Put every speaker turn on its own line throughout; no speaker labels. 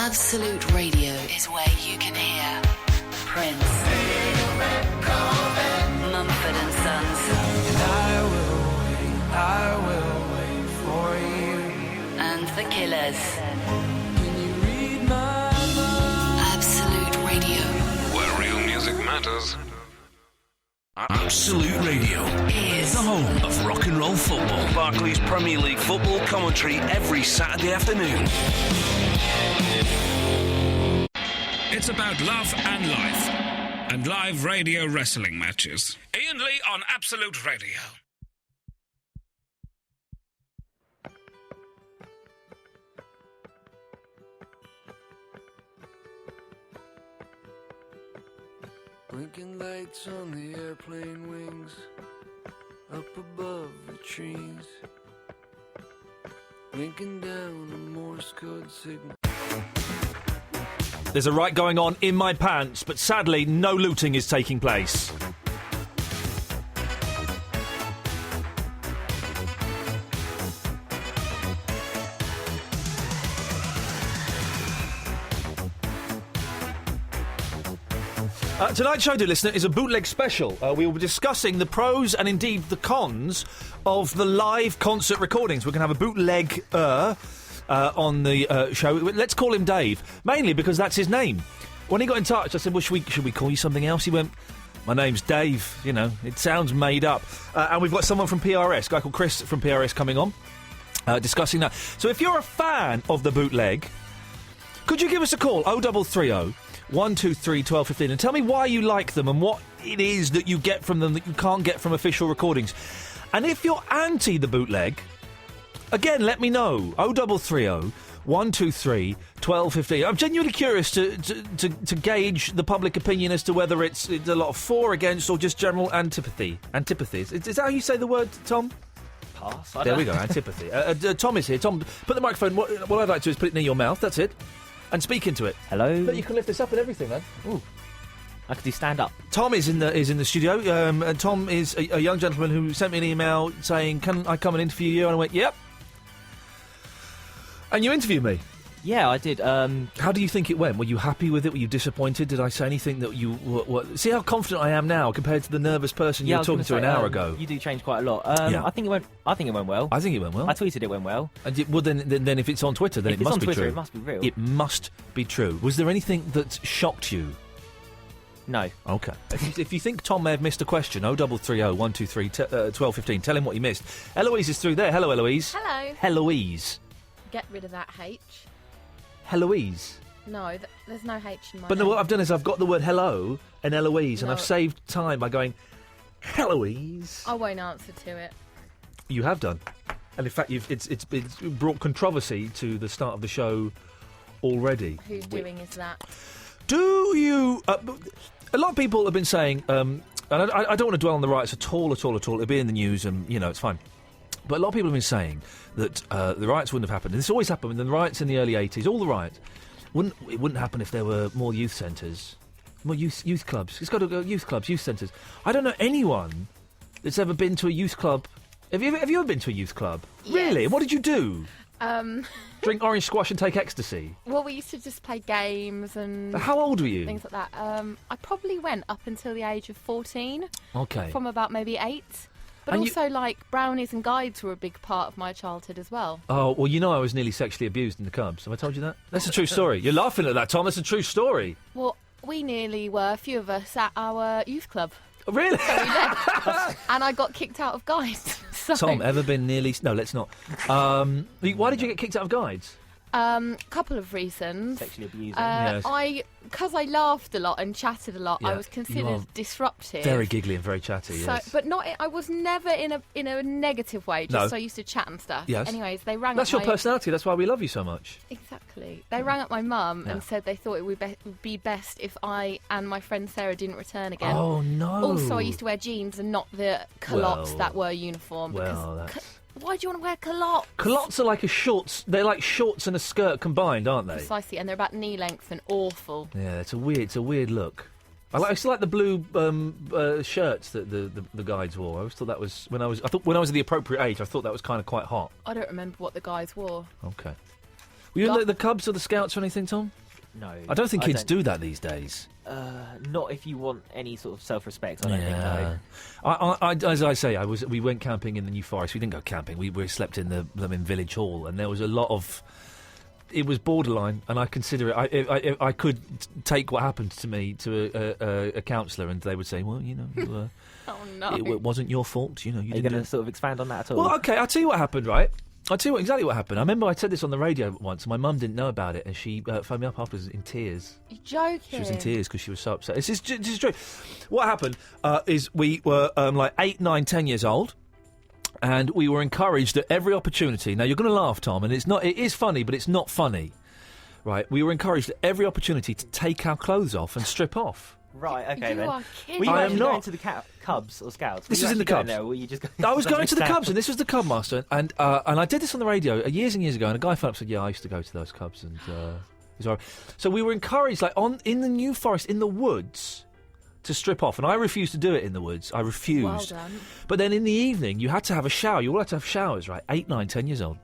Absolute Radio is where you can hear Prince, Mumford and Sons,
I will wait for you,
and The Killers.
Can you read my mind?
Absolute Radio
Where real music matters.
Absolute Radio
is
the home of rock and roll football. Barclays Premier League football commentary every Saturday afternoon.
It's about love and life and live radio wrestling matches. Iain Lee on Absolute Radio.
Blinking lights on the airplane wings, up above the trees, blinking down a Morse code signal.
There's a riot going on in my pants, but sadly no looting is taking place. Tonight's show, dear listener, is a bootleg special. We will be discussing the pros and indeed the cons of the live concert recordings. We're going to have a bootleg on the show. Let's call him Dave, mainly because that's his name. When he got in touch, I said, well, should we call you something else? He went, my name's Dave, you know, it sounds made up. And we've got someone from PRS, a guy called Chris from PRS coming on, discussing that. So if you're a fan of the bootleg, could you give us a call, 0330 123 1215, and tell me why you like them and what it is that you get from them that you can't get from official recordings. And if you're anti the bootleg, again, let me know. 0330 123 1215. I'm genuinely curious to gauge the public opinion as to whether it's a lot of for, against, or just general antipathy. Antipathies. Is that how you say the word, Tom?
Pass.
There we go, antipathy. Tom is here. Tom, put the microphone... What I'd like to do is put it near your mouth, that's it. And speak into it.
Hello.
Look, you can lift this up and everything, man. Ooh.
I could do stand up.
Tom is in the studio. And Tom is a young gentleman who sent me an email saying, can I come and interview you? And I went, yep. And you interviewed me.
Yeah, I did.
How do you think it went? Were you happy with it? Were you disappointed? Did I say anything that you... See how confident I am now compared to the nervous person you were talking to an hour ago?
You do change quite a lot.
Yeah.
I think it went well.
I think it went well.
I tweeted it went well.
And then if it's on Twitter, then
if
it must
be
be
Twitter,
true.
It must be real.
It must be true. Was there anything that shocked you?
No.
Okay. If you think Tom may have missed a question, 0330 123 1215, tell him what he missed. Eloise is through there. Hello, Eloise.
Hello.
Heloise.
Get rid of that H.
Heloise.
No, there's no H in my
But no,
name.
what I've done is I've got the word hello and Eloise, and
No.
I've saved time by going, Heloise.
I won't answer to it.
You have done. And in fact, it's brought controversy to the start of the show already.
Who's doing is that?
Do you... a lot of people have been saying, and I don't want to dwell on the riots at all. It'll be in the news and, you know, it's fine. But a lot of people have been saying that the riots wouldn't have happened. And this always happened with the riots in the early 80s, all the riots. It wouldn't happen if there were more youth centres, more youth clubs. It's got to go youth clubs, youth centres. I don't know anyone that's ever been to a youth club. Have you ever been to a youth club?
Yes.
Really? And what did you do? Drink orange squash and take ecstasy?
Well, we used to just play games and...
How old were you?
Things like that. I probably went up until the age of 14.
Okay.
From about maybe 8. But
And
also, like, brownies and guides were a big part of my childhood as well.
Oh, well, you know I was nearly sexually abused in the clubs. Have I told you that? That's a true story. You're laughing at that, Tom. That's a true story.
Well, we nearly were, a few of us, at our youth club.
Really?
So we left. And I got kicked out of guides. So,
Tom, ever been nearly... No, let's not. Why did you get kicked out of guides?
couple of reasons.
Sexually abusing.
Yes.
Because I laughed a lot and chatted a lot,
Yeah,
I was
you
considered
are
disruptive.
Very giggly and very chatty,
So,
yes.
but not. I was never in a negative way. Just
No.
so I used to chat and stuff.
Yes.
Anyways, they rang.
That's
up
your
my,
personality, that's why we love you so much.
Exactly. They rang up my mum
Yeah.
and said they thought it would be best if I and my friend Sarah didn't return again.
Oh, no.
Also, I used to wear jeans and not the culottes
Well,
that were uniform.
well,
because
that's-
why do you want to wear culottes?
Culottes are like a shorts. They're like shorts and a skirt combined, aren't they?
Precisely, and they're about knee length and awful.
Yeah, it's a weird look. I still like the blue shirts that the guides wore. I always thought that was when I was at the appropriate age. I thought that was kind of quite hot.
I don't remember what the guys wore.
Okay. Were you in the Cubs or the Scouts or anything, Tom?
No.
I don't think kids do that these days.
Not if you want any sort of self-respect. I don't think no.
I, as I say, we went camping in the New Forest. We didn't go camping. We slept in the Village Hall, and there was a lot of. It was borderline, and I consider it. I could take what happened to me to a counsellor, and they would say, "Well, you know,
Oh no.
it wasn't your fault. You know, you
Are you
didn't."
going to sort of expand on that at all?
Well, okay, I'll tell you what happened, right? I'll tell you exactly what happened. I remember I said this on the radio once, and my mum didn't know about it, and she phoned me up afterwards in tears.
You're joking.
She was in tears because she was so upset. This is true. What happened is we were like 8, 9, 10 years old, and we were encouraged at every opportunity. Now, you're going to laugh, Tom, and it is funny, but it's not funny, right? We were encouraged at every opportunity to take our clothes off and strip off.
Right, okay,
You
then.
are kidding.
Were you
I am
actually
not.
going to the Cubs or Scouts?
This
Were you
was in the
actually going
Cubs.
there, or were you just
I was going to the
Scouts?
Cubs, and this was the Cub Master, and I did this on the radio years and years ago, and a guy phoned up and said, "Yeah, I used to go to those Cubs," and he's all right. So we were encouraged, like in the New Forest, in the woods, to strip off, and I refused to do it in the woods. I refused.
Well done.
But then in the evening, you had to have a shower. You all had to have showers, right? 8, 9, 10 years old.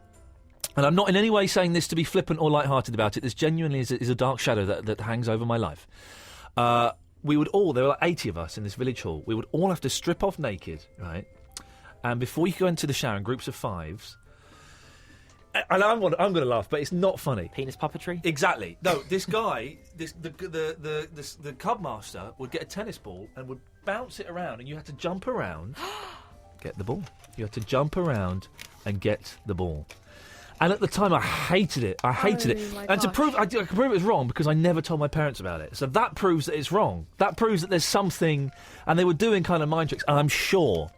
And I'm not in any way saying this to be flippant or light-hearted about it. This genuinely is a dark shadow that hangs over my life. We would all, there were like 80 of us in this village hall, we would all have to strip off naked, right? And before you go into the shower in groups of 5s, and I'm going to laugh, but it's not funny.
Penis puppetry?
Exactly. No, this guy, the Cub Master would get a tennis ball and would bounce it around, and you had to jump around, get the ball. You had to jump around and get the ball. And at the time, I hated it. I hated it.
my
And to
gosh.
prove, I could prove it was wrong because I never told my parents about it. So that proves that it's wrong. That proves that there's something, and they were doing kind of mind tricks. And I'm sure,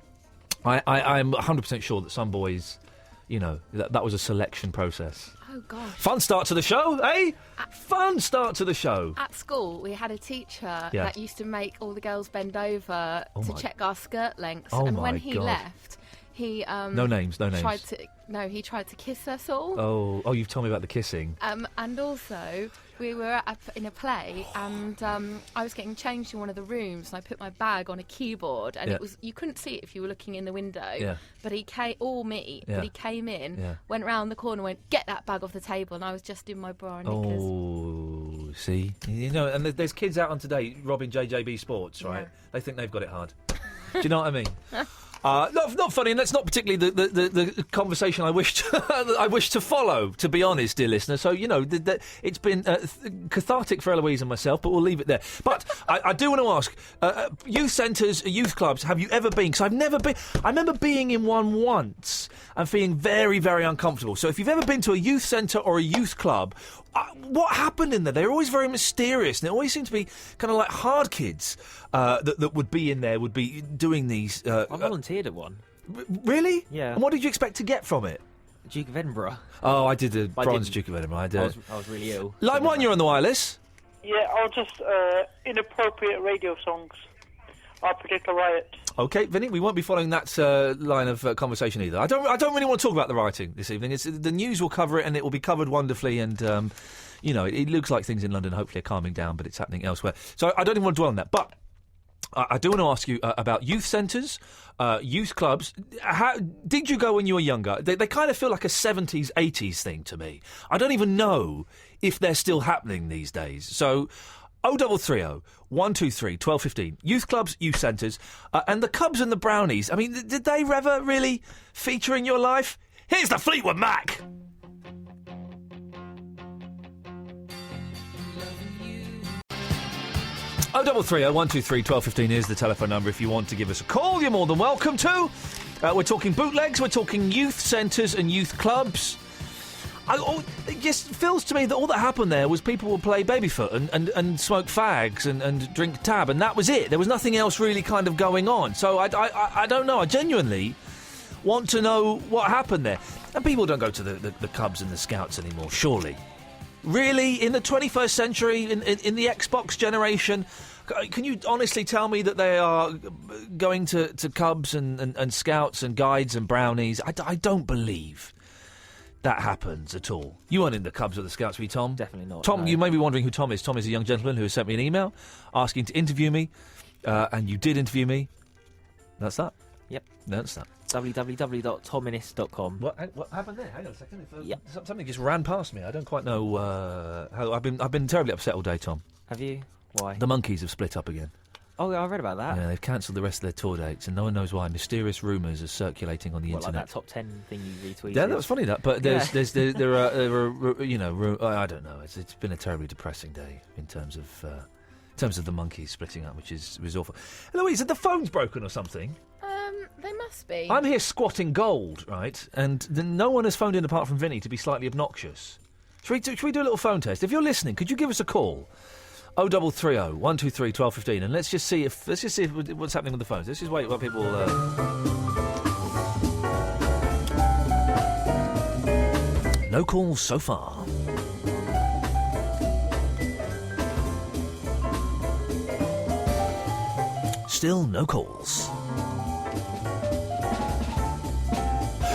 I'm 100% sure that some boys, you know, that was a selection process.
Oh gosh.
Fun start to the show, eh? Fun start to the show.
At school, we had a teacher
Yeah.
that used to make all the girls bend over
Oh
to
my-
check our skirt lengths.
Oh
and
my
when he
God.
left, he
No names, no names.
he tried to kiss us all.
Oh, you've told me about the kissing.
And also, we were in a play, and I was getting changed in one of the rooms, and I put my bag on a keyboard, and
Yeah.
it was you couldn't see it if you were looking in the window.
Yeah.
But he came, or me,
Yeah.
but he came in,
Yeah.
went round the corner, went get that bag off the table, and I was just in my bra and knickers.
Oh, see? You know, and there's kids out on today robbing JJB Sports, right?
Yeah.
They think they've got it hard. Do you know what I mean? Not funny, and that's not particularly the conversation I wish to follow, to be honest, dear listener. So, you know, it's been cathartic for Eloise and myself, but we'll leave it there. But I do want to ask, youth centres, youth clubs, have you ever been? Because I've never been. I remember being in one once and feeling very, very uncomfortable. So if you've ever been to a youth centre or a youth club, what happened in there? They're always very mysterious, and it always seemed to be kind of like hard kids that would be in there, would be doing these.
I volunteered at one.
Really?
Yeah.
And what did you expect to get from it?
Duke of Edinburgh.
Oh, I did the
I
bronze
didn't.
Duke of Edinburgh.
I was really ill.
Line 1, you're on the wireless.
Yeah, or just inappropriate radio songs. I'll predict a riot.
Okay, Vinny, we won't be following that line of conversation either. I don't really want to talk about the rioting this evening. The news will cover it, and it will be covered wonderfully. And you know, it looks like things in London hopefully are calming down, but it's happening elsewhere. So I don't even want to dwell on that. But I do want to ask you about youth centres, youth clubs. How did you go when you were younger? They kind of feel like a 70s, 80s thing to me. I don't even know if they're still happening these days. So 0330 123 1215. Youth clubs, youth centres, and the Cubs and the Brownies. I mean, did they ever really feature in your life? Here's the Fleetwood Mac. Oh, 0330 123 1215 is the telephone number if you want to give us a call. You're more than welcome to. We're talking bootlegs, we're talking youth centres and youth clubs. It just feels to me that all that happened there was people would play Babyfoot and smoke fags and drink tab, and that was it. There was nothing else really kind of going on. So I don't know. I genuinely want to know what happened there. And people don't go to the Cubs and the Scouts anymore, surely. Really? In the 21st century, in the Xbox generation, can you honestly tell me that they are going to Cubs and Scouts and Guides and Brownies? I don't believe that happens at all. You weren't in the Cubs or the Scouts, were you, Tom?
Definitely not.
Tom,
no.
you may be wondering who Tom is. Tom is a young gentleman who has sent me an email asking to interview me, and you did interview me. That's that.
Yep.
That's that.
www.tominist.com.
What happened there? Hang on a second.
Yep.
Something just ran past me. I don't quite know how. I've been terribly upset all day, Tom.
Have you? Why?
The Monkees have split up again.
Oh, I read about that.
Yeah, they've cancelled the rest of their tour dates, and no one knows why. Mysterious rumours are circulating on the
What, like
internet.
that top 10 thing you retweeted?
Yeah, that was funny. That, but there are you know, I don't know. It's been a terribly depressing day in terms of the Monkees splitting up, which was awful. Louise, are the phones broken or something?
They must be.
I'm here squatting gold, right? And no one has phoned in apart from Vinny to be slightly obnoxious. Should we do a little phone test? If you're listening, could you give us a call? 0330 123 1215, and let's just see what's happening with the phones. Let's just wait while people. No calls so far. Still no calls.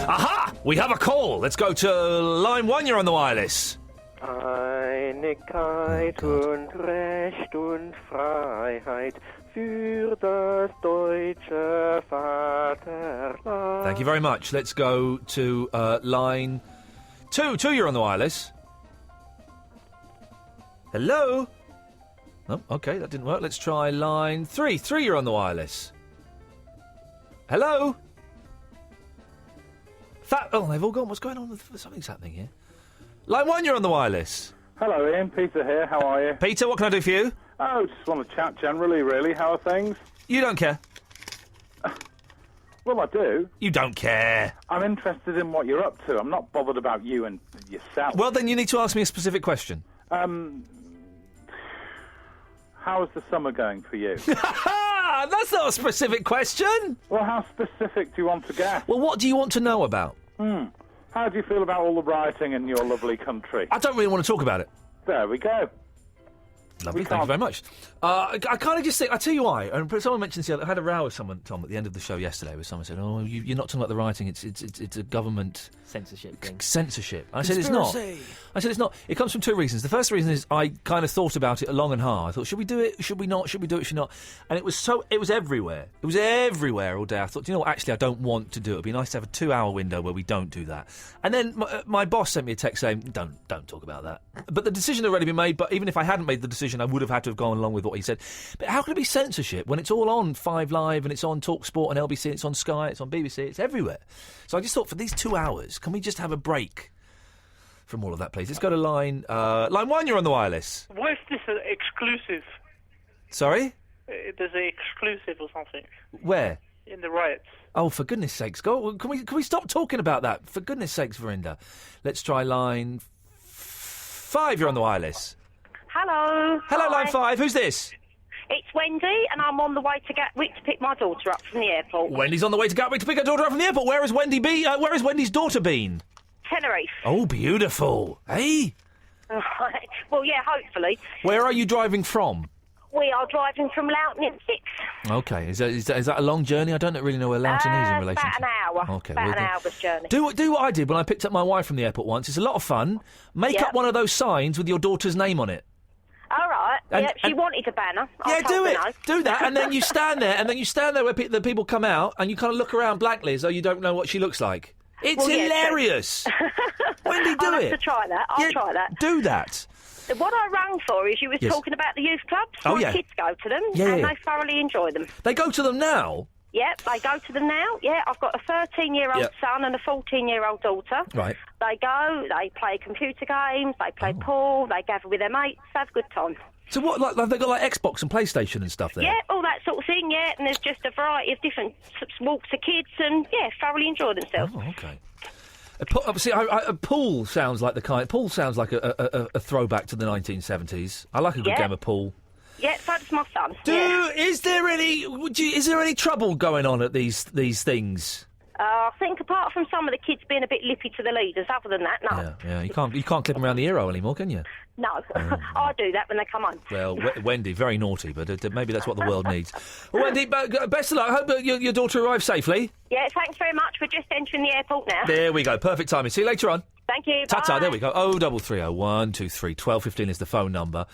Aha! We have a call. Let's go to line 1. You're on the wireless.
Einigkeit und Recht und Freiheit für das deutsche Vaterland.
Thank you very much. Let's go to line 2. 2, you're on the wireless. Hello? Oh, OK, that didn't work. Let's try line 3. 3, you're on the wireless. Hello? They've all gone. What's going on? Something's happening here. Line 1, you're on the wireless.
Hello, Ian. Peter here. How are you?
Peter, what can I do for you?
Oh, just want to chat generally, really. How are things?
You don't care.
Well, I do.
You don't care.
I'm interested in what you're up to. I'm not bothered about you and yourself.
Well, then you need to ask me a specific question.
How's the summer going for you?
That's not a specific question.
Well, how specific do you want to get?
Well, what do you want to know about?
How do you feel about all the rioting in your lovely country?
I don't really want to talk about it.
There we go.
Lovely, thank you very much. I kind of just think, I'll tell you why. And someone mentioned this, I had a row with someone, Tom, at the end of the show yesterday, where someone said, "Oh, you're not talking about the writing, it's a government
censorship thing."
Censorship. I said, it's not. I said, it's not. It comes from two reasons. The first reason is I kind of thought about it long and hard. I thought, should we do it? Should we not? Should we do it? Should we not? And it was everywhere. It was everywhere all day. I thought, you know what, actually, I don't want to do it. It'd be nice to have a 2-hour window where we don't do that. And then my boss sent me a text saying, don't talk about that. But the decision had already been made, but even if I hadn't made the decision, I would have had to have gone along with what he said. But how can it be censorship when it's all on 5 Live and it's on TalkSport and LBC, it's on Sky, it's on BBC, it's everywhere? So I just thought, for these 2 hours, can we just have a break from all of that, please? Let's go to line 1, you're on the wireless.
Why is this an exclusive?
Sorry?
There's an exclusive or something.
Where?
In the riots.
Oh, for goodness sakes. Can we stop talking about that? For goodness sakes, Verinda. Let's try line 5, you're on the wireless.
Hello.
Hello,
Hi.
line 5. Who's this?
It's Wendy, and I'm on the way to Gatwick to pick my daughter up from the airport.
Wendy's on the way to Gatwick to pick her daughter up from the airport. Where has Wendy's daughter been?
Tenerife.
Oh, beautiful. Hey?
Well, yeah, hopefully.
Where are you driving from?
We are driving from Loughton in 6.
Okay. Is that a long journey? I don't really know where Loughton is in relation
about
to...
an hour.
Okay.
About an hour's journey.
Do what I did when I picked up my wife from the airport once. It's a lot of fun. Make up one of those signs with your daughter's name on it.
All right. She wanted a banner. I
Do
told her
it.
no.
Do that, and then you stand there, where the people come out, and you kind of look around blankly as though you don't know what she looks like. It's hilarious. Wendy, do
I'll
it.
have to try that. I'll try that.
Do that.
What I rang for is you was talking about the youth clubs. My kids go to them, and they thoroughly enjoy them.
They go to them now?
Yep, they go to them now. Yeah, I've got a 13-year-old son and a 14-year-old daughter.
Right.
They go, they play computer games, they play pool, they gather with their mates, have a good time.
So what, like they've got like Xbox and PlayStation and stuff there?
Yeah, all that sort of thing, yeah, and there's just a variety of different walks of kids and, thoroughly enjoy themselves.
Oh, OK. A pool sounds like a throwback to the 1970s. I like a good game of pool.
Yeah, so does my son.
Is there any trouble going on at these things?
I think apart from some of the kids being a bit lippy to the leaders, other than that, no.
Yeah. You can't clip them around the ear hole anymore, can you?
No, I do that when they come home.
Well, Wendy, very naughty, but maybe that's what the world needs. Well, Wendy, best of luck. I hope your daughter arrives safely.
Yeah, thanks very much. We're just entering the airport now.
There we go. Perfect timing. See you later on.
Thank you.
Ta-ta.
Bye.
There we go. 0330 123 1215 is the phone number.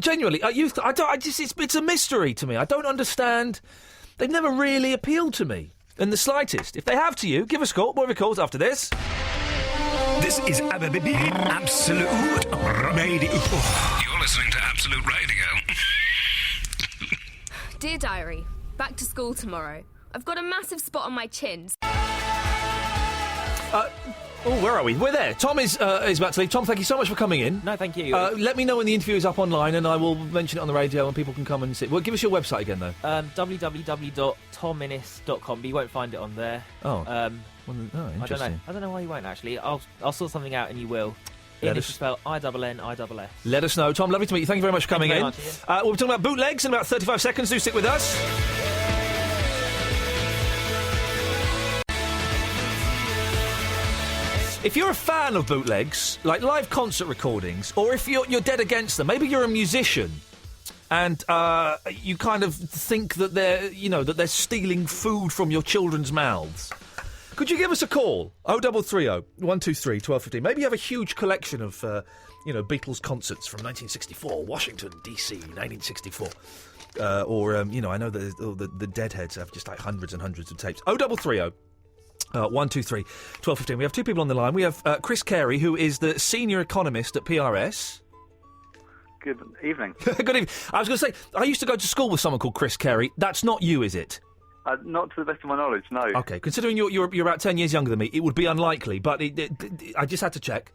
Genuinely, it's a mystery to me. I don't understand. They've never really appealed to me. in the slightest. If they have to you, give us a call. More of your calls after this.
This is Absolute Radio. You're listening to Absolute Radio.
Dear Diary, back to school tomorrow. I've got a massive spot on my chin.
Where are we? We're there. Tom is about to leave. Tom, thank you so much for coming in.
No, thank you.
Let me know when the interview is up online, and I will mention it on the radio, and people can come and see. Well, give us your website again, though.
www.tominnis.com, but you won't find it on there.
Oh. Interesting.
I don't know why you won't, actually. I'll sort something out and you will. Innis is spelled I-double-N-I-double-S.
Let us know. Tom, lovely to meet you. Thank you very much for coming in.
Much,
we'll be talking about bootlegs in about 35 seconds. Do stick with us. If you're a fan of bootlegs, like live concert recordings, or if you're dead against them, maybe you're a musician and you kind of think that they're stealing food from your children's mouths, could you give us a call? 0330 123 1215. Maybe you have a huge collection of Beatles concerts from 1964, Washington DC 1964. I know that the Deadheads have just like hundreds and hundreds of tapes. 0330 123 1215. We have two people on the line. We have Chris Carey, who is the senior economist at PRS.
Good evening.
Good evening. I was going to say, I used to go to school with someone called Chris Carey. That's not you, is it?
Not to the best of my knowledge, no.
OK, considering you're about 10 years younger than me, it would be unlikely, but I just had to check.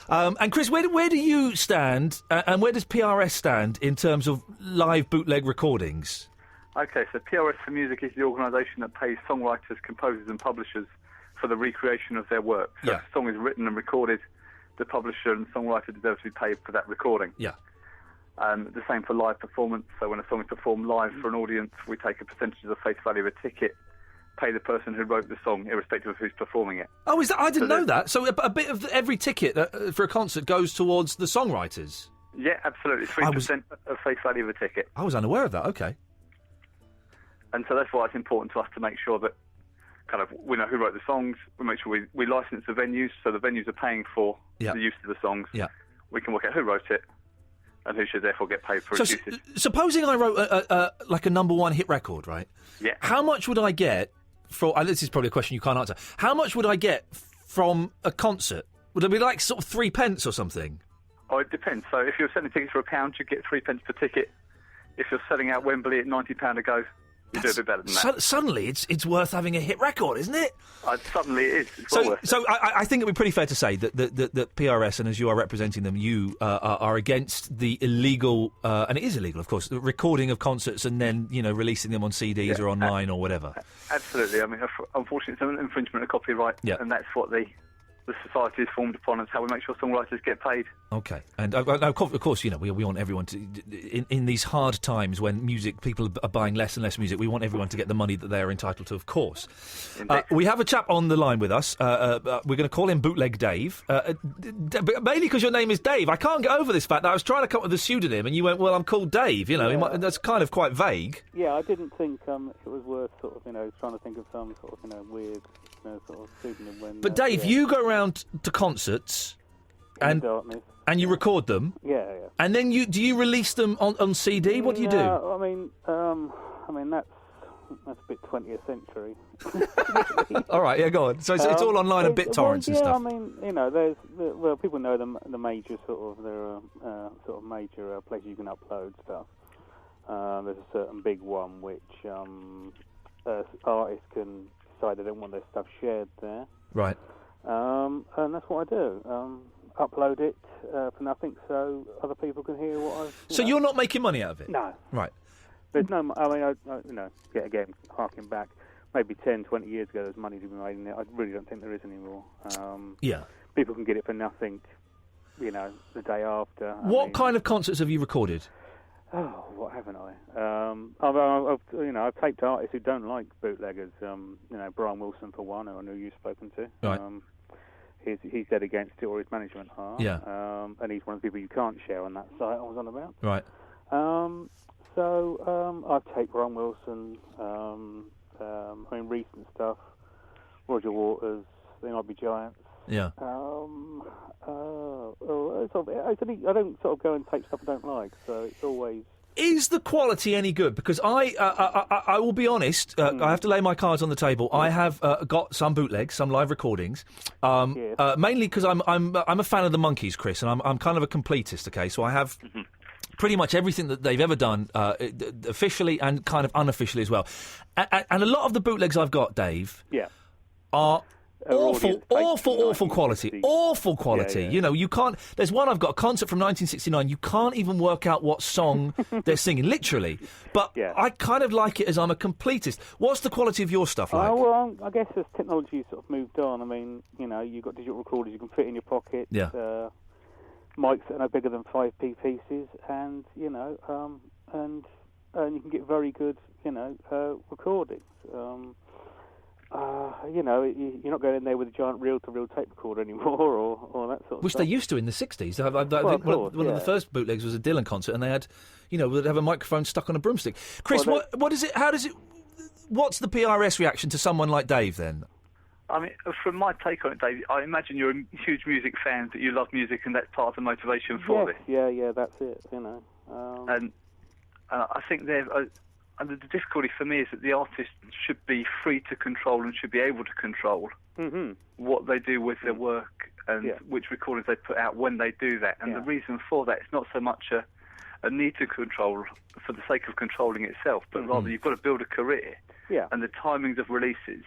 And Chris, where do you stand, and where does PRS stand in terms of live bootleg recordings?
OK, so PRS for Music is the organisation that pays songwriters, composers and publishers for the recreation of their work. So if a song is written and recorded, the publisher and songwriter deserve to be paid for that recording.
Yeah.
The same for live performance. So when a song is performed live for an audience, we take a percentage of the face value of a ticket, pay the person who wrote the song, irrespective of who's performing it.
Oh, is that? I didn't know that. So a bit of every ticket for a concert goes towards the songwriters?
Yeah, absolutely. 3% of face value of a ticket.
I was unaware of that, OK.
And so that's why it's important to us to make sure that we know who wrote the songs, we make sure we license the venues, so the venues are paying for the use of the songs.
Yeah.
We can work out who wrote it, and who should therefore get paid for its usage.
Supposing I wrote a number one hit record, right?
Yeah.
How much would I get for... this is probably a question you can't answer. How much would I get from a concert? Would it be like sort of 3 pence or something?
Oh, it depends. So if you're selling tickets for £1, you get 3 pence per ticket. If you're selling out Wembley at £90 a go, you do a bit better than that.
Suddenly, it's worth having a hit record, isn't it?
Suddenly it is. It's well worth it.
So I think it would be pretty fair to say that PRS, and as you are representing them, you are against the illegal, and it is illegal, of course, the recording of concerts and then, releasing them on CDs or online or whatever.
Absolutely. I mean, unfortunately, it's an infringement of copyright, and that's what the society is formed upon. It's how we make sure songwriters get paid.
OK. And, of course, we want everyone to... In these hard times when people are buying less and less music, we want everyone to get the money that they are entitled to, of course. We have a chap on the line with us. We're going to call him Bootleg Dave. Mainly because your name is Dave. I can't get over this fact that I was trying to come up with a pseudonym and you went, well, I'm called Dave. That's kind of quite vague.
Yeah, I didn't think it was worth trying to think of some sort of, weird, sort of pseudonym when...
But Dave, you go around to concerts and you record them.
Yeah.
And then do you release them on CD? What do you do?
I mean that's a bit 20th century.
All right, yeah, go on. So it's all online and BitTorrents and stuff.
Yeah, I mean, people know the major there are sort of major places you can upload stuff. There's a certain big one which artists can decide they don't want their stuff shared there.
Right.
And that's what I do. Upload it for nothing, so other people can hear what I've...
So you're not making money out of it?
No.
Right.
There's no... I mean, again, harking back, maybe 10, 20 years ago, there's money to be made in it. I really don't think there is anymore.
Yeah.
People can get it for nothing, the day after.
What kind of concerts have you recorded?
Oh, what haven't I? I've taped artists who don't like bootleggers. Brian Wilson for one, who I know you've spoken to.
Right.
He's dead against it, or his management are.
Yeah.
And he's one of the people you can't share on that site I was on about.
Right.
So I've taped Brian Wilson. Recent stuff. Roger Waters. They Might Be Giants.
Yeah.
I don't sort of go and tape stuff I don't like, so it's always
Is the quality any good? Because I will be honest. I have to lay my cards on the table. I have got some bootlegs, some live recordings, mainly because I'm a fan of the Monkees, Chris, and I'm kind of a completist. Okay, so I have. Pretty much everything that they've ever done, officially and kind of unofficially as well. And a lot of the bootlegs I've got, Dave, are awful quality. Awful quality.
Yeah.
You know, you can't... There's one I've got, a concert from 1969. You can't even work out what song they're singing, literally. But I kind of like it as I'm a completist. What's the quality of your stuff like?
Well, I guess as technology sort of moved on, I mean, you know, you've got digital recorders you can fit in your pocket.
Yeah.
Mics that are no bigger than 5p pieces, and you know, and you can get very good, you know, recordings. You know, you're not going in there with a giant reel-to-reel tape recorder anymore, or that sort of
Which
stuff.
they used to in the 60s. I think one of the first bootlegs was a Dylan concert, and they had, you know, they'd have a microphone stuck on a broomstick. Chris, what is it? How does it? What's the PRS reaction to someone like Dave then?
I mean, from my take on it, Dave, I imagine you're a huge music fan, that you love music, and that's part of the motivation for this.
Yeah, that's it, you know.
And I think the difficulty for me is that the artist should be free to control and should be able to control what they do with their work and which recordings they put out when they do that. And the reason for that is not so much a need to control for the sake of controlling itself, but rather you've got to build a career.
Yeah.
And the timings of releases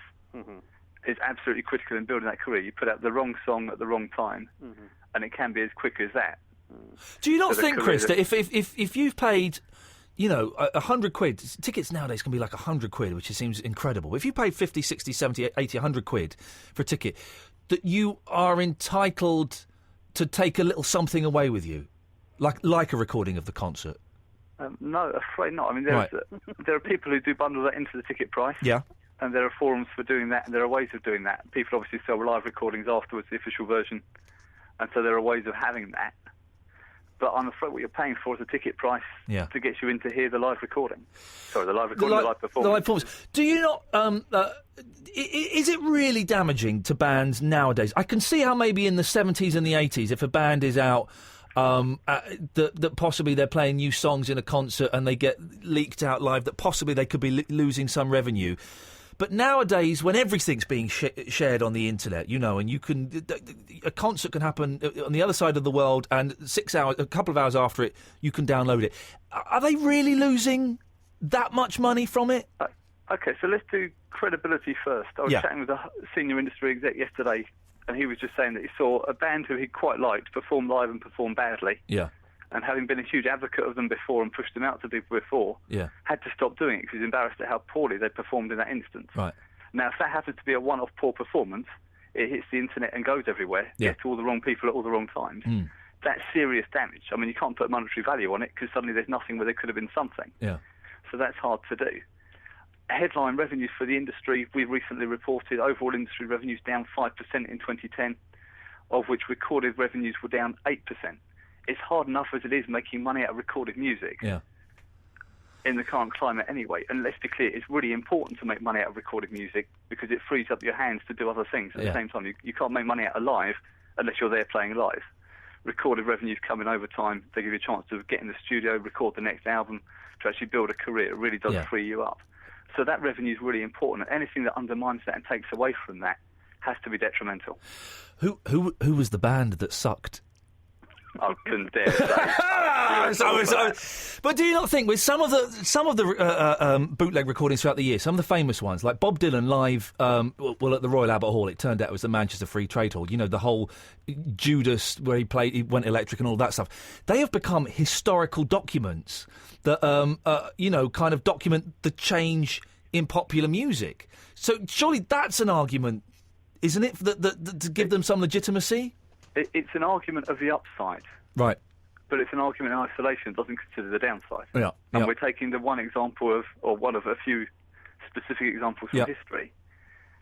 is absolutely critical in building that career. You put out the wrong song at the wrong time, and it can be as quick as that.
Do you not think, Chris, that if you've paid, you know, 100 quid, tickets nowadays can be like 100 quid, which seems incredible. If you paid 50, 60, 70, 80, 100 quid for a ticket, that you are entitled to take a little something away with you, like a recording of the concert?
No, afraid not. I mean, there are people who do bundle that into the ticket price.
Yeah.
And there are forums for doing that, and there are ways of doing that. People obviously sell live recordings afterwards, the official version, and so there are ways of having that. But I'm afraid what you're paying for is a ticket price to get you in to hear the live recording. Sorry, the live recording, the live performance.
The live performance. Do you not... is it really damaging to bands nowadays? I can see how maybe in the 70s and the 80s, if a band is out... that possibly they're playing new songs in a concert and they get leaked out live, that possibly they could be losing some revenue. But nowadays, when everything's being shared on the internet, you know, and you can... A concert can happen on the other side of the world, and a couple of hours after it, you can download it. Are they really losing that much money from it?
OK, so let's do credibility first. I was chatting with a senior industry exec yesterday, and he was just saying that he saw a band who he quite liked perform live and perform badly.
Yeah.
And having been a huge advocate of them before and pushed them out to people before, had to stop doing it because he was embarrassed at how poorly they performed in that instance.
Right.
Now, if that happens to be a one-off poor performance, it hits the internet and goes everywhere, gets to all the wrong people at all the wrong times. That's serious damage. I mean, you can't put monetary value on it because suddenly there's nothing where there could have been something.
Yeah.
So that's hard to do. Headline revenues for the industry, we've recently reported overall industry revenues down 5% in 2010, of which recorded revenues were down 8%. It's hard enough as it is making money out of recorded music in the current climate anyway. And let's be clear, it's really important to make money out of recorded music because it frees up your hands to do other things at the same time. You can't make money out of live unless you're there playing live. Recorded revenues come in over time. They give you a chance to get in the studio, record the next album, to actually build a career. It really does free you up. So that revenue is really important. And anything that undermines that and takes away from that has to be detrimental.
Who was the band that sucked?
I couldn't dare say.
But do you not think with some of the bootleg recordings throughout the year, some of the famous ones like Bob Dylan live, at the Royal Albert Hall, it turned out it was the Manchester Free Trade Hall. You know, the whole Judas where he went electric and all that stuff. They have become historical documents that kind of document the change in popular music. So surely that's an argument, isn't it, that to give them some legitimacy?
It's an argument of the upside.
Right.
But it's an argument in isolation, doesn't consider the downside.
Yeah.
And we're taking the one example or one of a few specific examples from history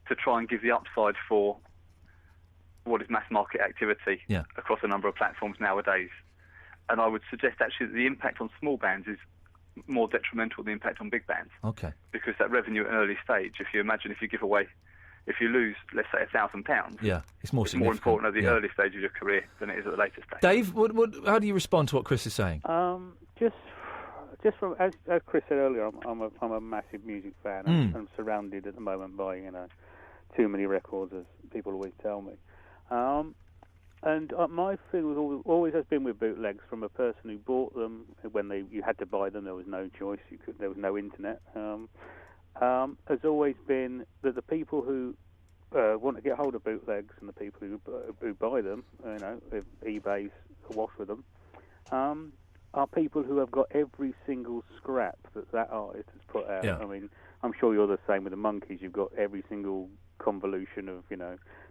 to try and give the upside for what is mass market activity across a number of platforms nowadays. And I would suggest actually that the impact on small bands is more detrimental than the impact on big bands.
Okay.
Because that revenue at an early stage, if you lose, let's say, £1,000,
it's more
important at the early stage of your career than it is at the later stage.
Dave, how do you respond to what Chris is saying?
Just just from as Chris said earlier, I'm a massive music fan. I'm surrounded at the moment by too many records, as people always tell me. And my thing was always has been with bootlegs, from a person who bought them when you had to buy them. There was no choice. There was no internet. Has always been that the people who want to get hold of bootlegs and the people who buy them, if eBay's awash with them, are people who have got every single scrap that artist has put out.
Yeah.
I mean, I'm sure you're the same with the Monkees. You've got every single convolution of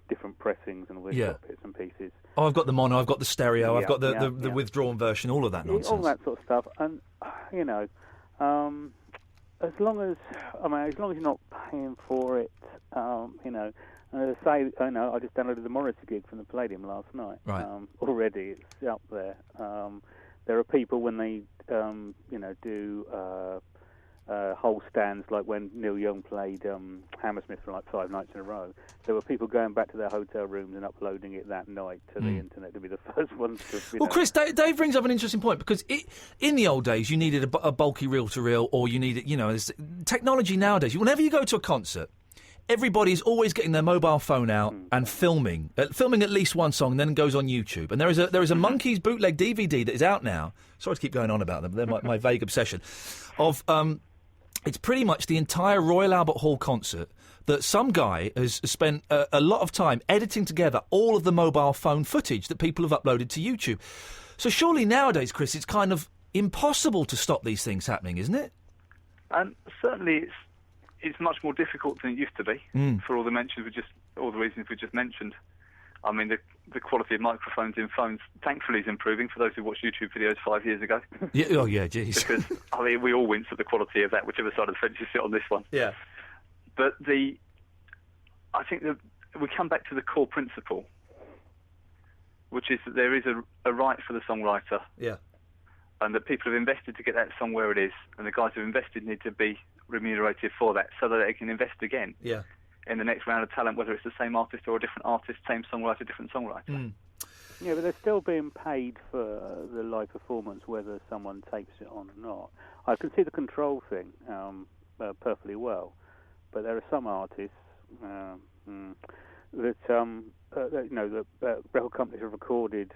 different pressings and all these bits and pieces.
Oh, I've got the mono, I've got the stereo, I've got the withdrawn version, all of that nonsense.
All that sort of stuff, and as long as you're not paying for it, and as I say, I just downloaded the Morrissey gig from the Palladium last night.
Right.
Already, it's up there. There are people when they, do whole stands, like when Neil Young played Hammersmith for like 5 nights in a row. There were people going back to their hotel rooms and uploading it that night to the internet to be the first ones to.
Well, Chris, Dave brings up an interesting point, because in the old days you needed a bulky reel-to-reel, or you needed, technology nowadays. Whenever you go to a concert, everybody's always getting their mobile phone out and filming at least one song, and then goes on YouTube. And there is a Monkees bootleg DVD that is out now. Sorry to keep going on about them, but they're my vague obsession. Of it's pretty much the entire Royal Albert Hall concert that some guy has spent a lot of time editing together all of the mobile phone footage that people have uploaded to YouTube. So surely nowadays, Chris, it's kind of impossible to stop these things happening, isn't it?
Certainly, it's much more difficult than it used to be for all the reasons we just mentioned. I mean, the quality of microphones in phones, thankfully, is improving for those who watched YouTube videos 5 years ago.
Yeah, oh, yeah, geez.
Because, I mean, we all wince at the quality of that, whichever side of the fence you sit on this one.
Yeah.
But I think that we come back to the core principle, which is that there is a right for the songwriter.
Yeah.
And that people have invested to get that song where it is, and the guys who have invested need to be remunerated for that, so that they can invest again.
Yeah.
In the next round of talent, whether it's the same artist or a different artist, same songwriter, different songwriter.
Yeah, but they're still being paid for the live performance, whether someone tapes it on or not. I can see the control thing perfectly well, but there are some artists that record companies have recorded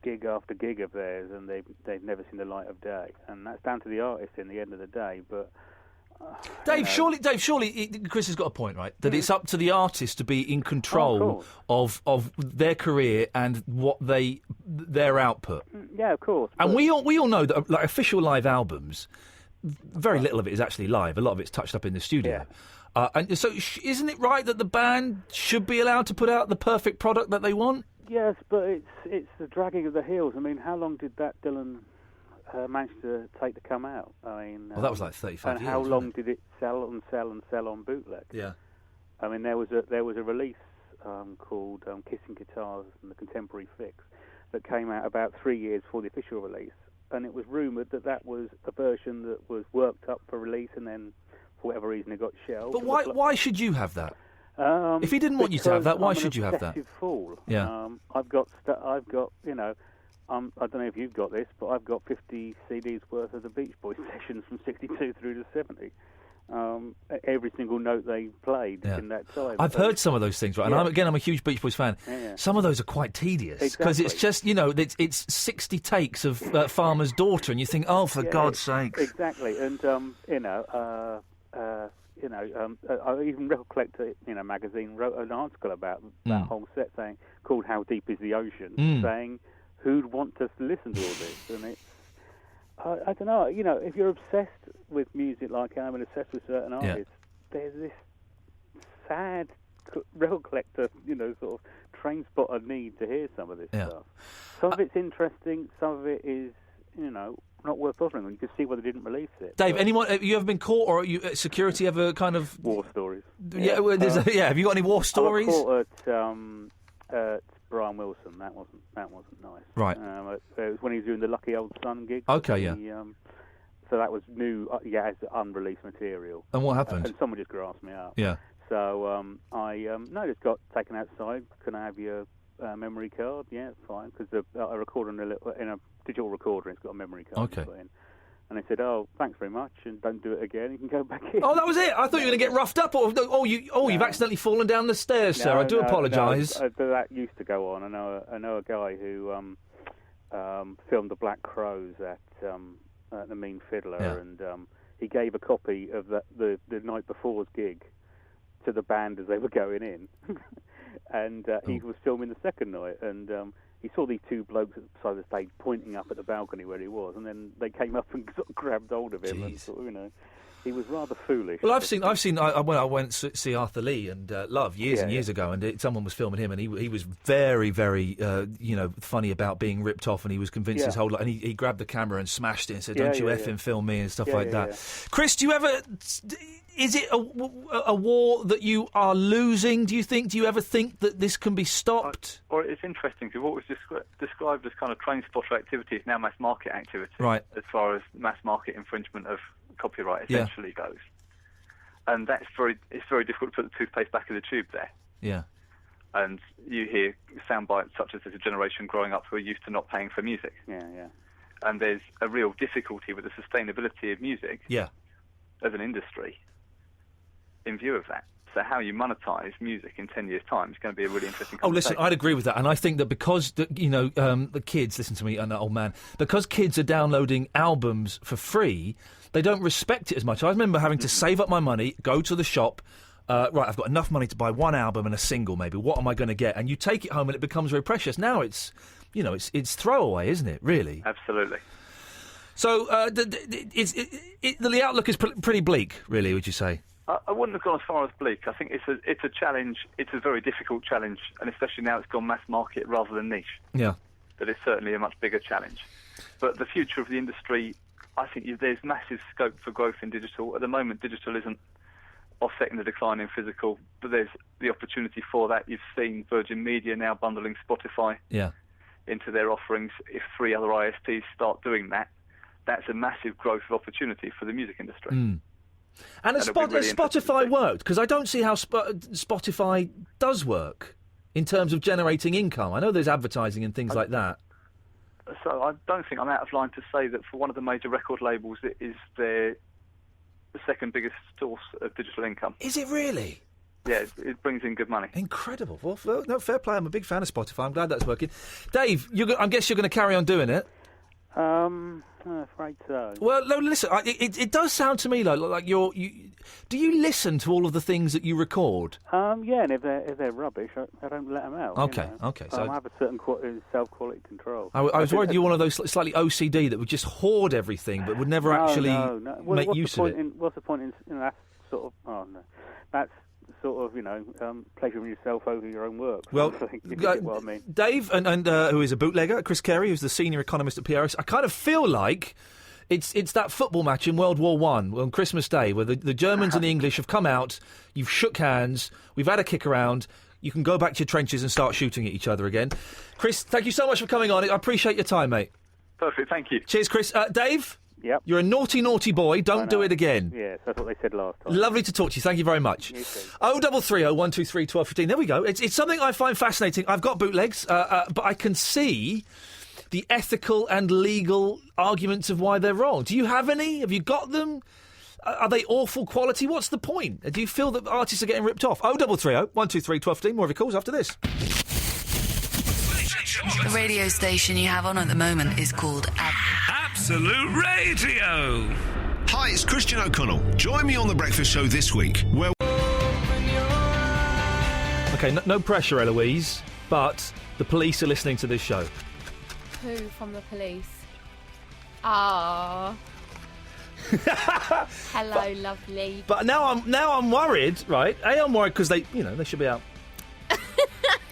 gig after gig of theirs, and they've never seen the light of day, and that's down to the artist in the end of the day. But
Dave, surely Chris has got a point, right? That it's up to the artist to be in control of their career and what their output.
Yeah, of course.
And we all know that like official live albums, very little of it is actually live. A lot of it's touched up in the studio. Yeah. And so, isn't it right that the band should be allowed to put out the perfect product that they want?
Yes, but it's the dragging of the heels. I mean, how long did that Dylan managed to take to come out? I mean,
well, that was like 35 years.
And how long did it sell and sell and sell on bootleg?
Yeah.
I mean, there was a release called Kissing Guitars and the Contemporary Fix that came out about 3 years before the official release, and it was rumoured that was a version that was worked up for release, and then for whatever reason it got shelved.
But why should you have that? If he didn't want you to have that, why should you have that?
I'm an obsessive fool.
Yeah.
I've got I don't know if you've got this, but I've got 50 CDs worth of the Beach Boys sessions from 62 through to 70. Every single note they played in that time.
I've heard some of those things, right? And I'm a huge Beach Boys fan. Yeah. Some of those are quite tedious because it's just, it's 60 takes of Farmer's Daughter, and you think, oh, for God's sake.
Exactly, and even Record Collector, magazine wrote an article about that whole set called "How Deep Is the Ocean," saying who'd want us to listen to all this, and it's. I don't know. If you're obsessed with music like I am and obsessed with certain artists, there's this sad record collector, sort of train spotter need to hear some of this stuff. Some of it's interesting, some of it is, not worth bothering. You can see why they didn't release it.
Dave, have you ever been caught, or security ever kind of
war stories?
Yeah, have you got any war stories?
I was caught at Brian Wilson. That wasn't nice.
Right.
It was when he was doing the Lucky Old Son gig.
Okay, yeah.
So that was new, as unreleased material.
And what happened?
And someone just grassed me up.
Yeah.
So I just got taken outside. Can I have your memory card? Yeah, fine. Because I record in a digital recorder. It's got a memory card.
Okay.
Put in. And they said, "Oh, thanks very much, and don't do it again. You can go back in."
Oh, that was it. I thought you were going to get roughed up, or you've accidentally fallen down the stairs, sir. I do apologise.
No, that used to go on. I know a guy who filmed the Black Crows at the Mean Fiddler, and he gave a copy of the night before's gig to the band as they were going in, and he was filming the second night, and he saw these two blokes at the side of the stage pointing up at the balcony where he was, and then they came up and sort of grabbed hold of him, and sort of, he was rather foolish.
Well, I went to see Arthur Lee and Love years ago, and someone was filming him, and he was very, very, funny about being ripped off, and he was convinced his whole life, and he grabbed the camera and smashed it and said, "Don't you effing film me," and stuff like that. Yeah. Chris, do you ever? Is it a war that you are losing, do you think? Do you ever think that this can be stopped?
Or it's interesting, because what was described as kind of train spotter activity is now mass market activity,
right?
As far as mass market infringement of copyright essentially goes. And it's very difficult to put the toothpaste back in the tube there.
Yeah.
And you hear sound bites such as there's a generation growing up who are used to not paying for music.
Yeah.
And there's a real difficulty with the sustainability of music as an industry in view of that. So how you monetise music in 10 years' time is going to be a really interesting conversation.
Oh, listen, I'd agree with that. And I think that because, the kids, listen to me, an old man, because kids are downloading albums for free, they don't respect it as much. I remember having to save up my money, go to the shop, right, I've got enough money to buy one album and a single maybe. What am I going to get? And you take it home and it becomes very precious. Now it's throwaway, isn't it, really?
Absolutely.
So the outlook is pretty bleak, really, would you say?
I wouldn't have gone as far as bleak. I think it's a challenge. It's a very difficult challenge, and especially now it's gone mass market rather than niche.
Yeah.
That is certainly a much bigger challenge. But the future of the industry, I think there's massive scope for growth in digital. At the moment, digital isn't offsetting the decline in physical, but there's the opportunity for that. You've seen Virgin Media now bundling Spotify into their offerings. If 3 other ISPs start doing that, that's a massive growth of opportunity for the music industry.
Mm. And has Spotify worked? Because I don't see how Spotify does work in terms of generating income. I know there's advertising and things like that.
So I don't think I'm out of line to say that for one of the major record labels, it is the second biggest source of digital income.
Is it really?
Yeah, it brings in good money.
Incredible. Well, no, fair play. I'm a big fan of Spotify. I'm glad that's working. Dave, I guess you're going to carry on doing it.
I'm afraid so.
Well, no, listen, it does sound to me like do you listen to all of the things that you record?
Yeah, and if they're rubbish, I don't let them out.
Okay. So
I have a certain self-quality control.
I was worried you were one of those slightly OCD that would just hoard everything but would never actually make use of it.
What's the point in that sort of... Oh, no. That's sort of, pleasuring yourself over your own work.
Well,
if you get what I mean.
Dave, and who is a bootlegger, Chris Carey, who's the senior economist at PRS, I kind of feel like it's that football match in World War I on Christmas Day where the Germans and the English have come out, you've shook hands, we've had a kick around, you can go back to your trenches and start shooting at each other again. Chris, thank you so much for coming on. I appreciate your time, mate.
Perfect, thank you.
Cheers, Chris. Dave?
Yep.
You're a naughty boy. Don't do it again.
Yes, that's what they said last time.
Lovely to talk to you. Thank you very much.
You too.
0330 123 1215. There we go. It's something I find fascinating. I've got bootlegs, but I can see the ethical and legal arguments of why they're wrong. Do you have any? Have you got them? Are they awful quality? What's the point? Do you feel that artists are getting ripped off? 0330 123 1215. More of your calls after this.
The radio station you have on at the moment is called
Absolute Radio.
Hi, it's Christian O'Connell. Join me on The Breakfast Show this week, where...
OK, no pressure, Eloise, but the police are listening to this show.
Who from the police? Ah. Hello, lovely.
But now I'm worried, right? I'm worried because they should be out. Do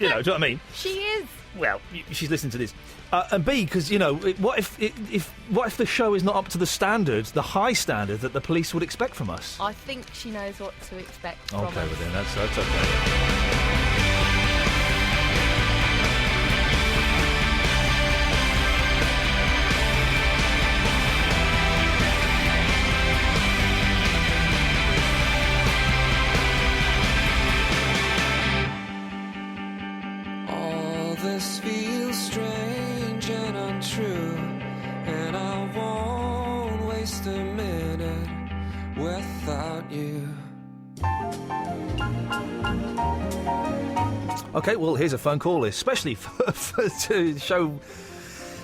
you know what I mean?
She is.
Well, she's listening to this. And B, because, what if the show is not up to the standard, the high standard that the police would expect from us?
I think she knows what to expect from us.
OK, well then, that's OK.
This feels strange and untrue, and I won't waste
OK, well, here's a phone call, especially to show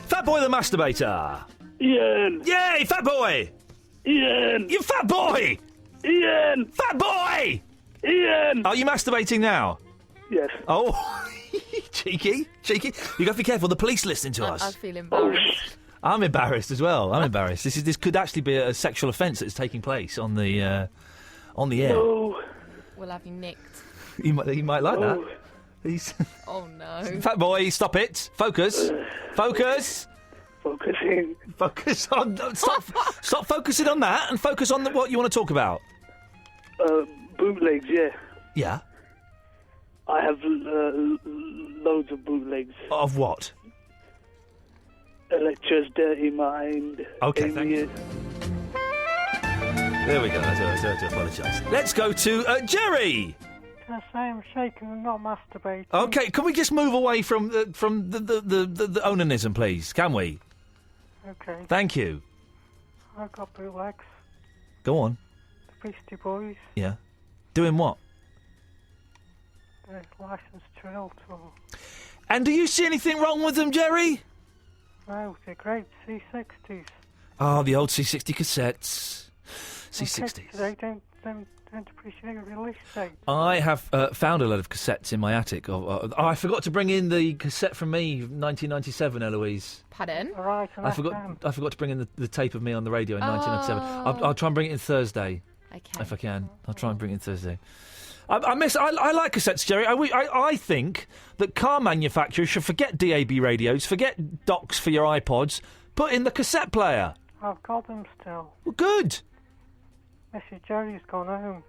Fat Boy the Masturbator.
Iain!
Yay, Fat Boy!
Iain!
You fat boy!
Iain!
Fat boy!
Iain!
Are you masturbating now?
Yes.
Oh, cheeky. You got to be careful. The police listening to us.
I feel embarrassed.
I'm embarrassed as well. I'm embarrassed. This could actually be a sexual offence that's taking place on the air.
No.
We'll have you nicked.
He might like that.
Oh no.
Fat boy, stop it. Focus. Focusing. Focus on. Stop focusing on that and focus on what you want to talk about.
Bootlegs, yeah.
Yeah.
I have loads of bootlegs.
Of what?
Electra's Dirty Mind.
Okay, thank you. There we go. I do apologise. Let's go to Jerry.
Can I say I'm shaking and not masturbating?
Okay, can we just move away from the onanism, please? Can we?
Okay.
Thank you.
I've got bootlegs.
Go on.
The Beastie Boys.
Yeah. Doing what?
The licensed drill tour.
And do you see anything wrong with them, Jerry?
No, they're great C60s.
Oh, the old C60 cassettes. C60s.
They don't appreciate a release date.
I have found a lot of cassettes in my attic. I forgot to bring in the cassette from me, 1997, Eloise.
Pardon?
All right,
I forgot to bring in the tape of me on the radio in 1997. I'll try and bring it in Thursday.
Okay.
If I can. I'll try and bring it in Thursday. I like cassettes, Jerry. I think that car manufacturers should forget DAB radios, forget docks for your iPods, put in the cassette player.
I've got them still.
Well, good.
Mrs. Jerry's gone home.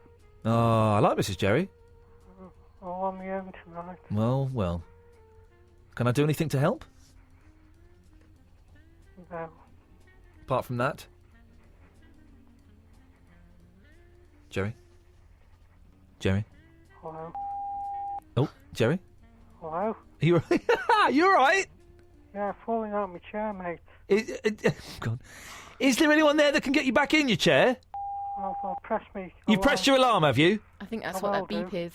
Oh, I like Mrs. Jerry.
All on my own tonight.
Well. Can I do anything to help?
No.
Apart from that? Jerry?
Hello?
Oh, Jerry?
Hello?
Are you right? You all right?
Yeah, falling out of my chair, mate.
God. Is there anyone there that can get you back in your chair?
I'll press me.
You've pressed your alarm, have you?
I think that's what that beep is.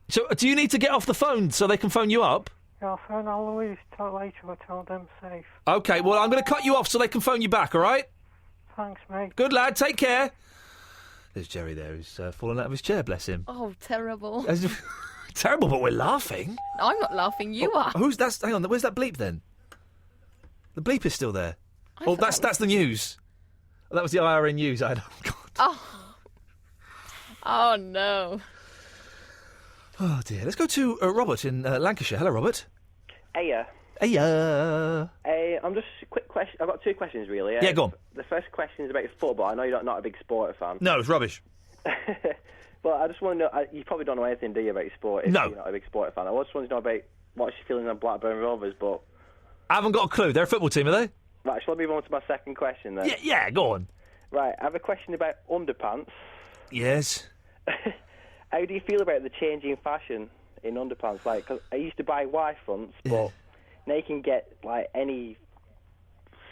So, do you need to get off the phone so they can phone you up?
Yeah, I'll phone Eloise later. I'll tell them safe.
OK, well, I'm going to cut you off so they can phone you back, all right?
Thanks, mate.
Good lad, take care. There's Jerry there who's fallen out of his chair, bless him.
Oh, terrible.
Terrible, but we're laughing.
I'm not laughing, you are.
Hang on, where's that bleep then? The bleep is still there. That's the news. That was the IRN news. Oh, God.
Oh, no.
Oh, dear. Let's go to Robert in Lancashire. Hello, Robert.
Hiya. I'm just a quick question. I've got two questions, really.
Yeah, go on.
The first question is about football. I know you're not a big sport fan.
No, it's rubbish.
But I just want to know, you probably don't know anything, do you, about sport if you're not a big sport fan. I just want to know about what's your feeling on Blackburn Rovers, but...
I haven't got a clue. They're a football team, are they?
Right, shall I move on to my second question, then?
Yeah, go on.
Right, I have a question about underpants.
Yes.
How do you feel about the changing fashion in underpants? Like, 'cause I used to buy Y fronts, but now you can get, like, any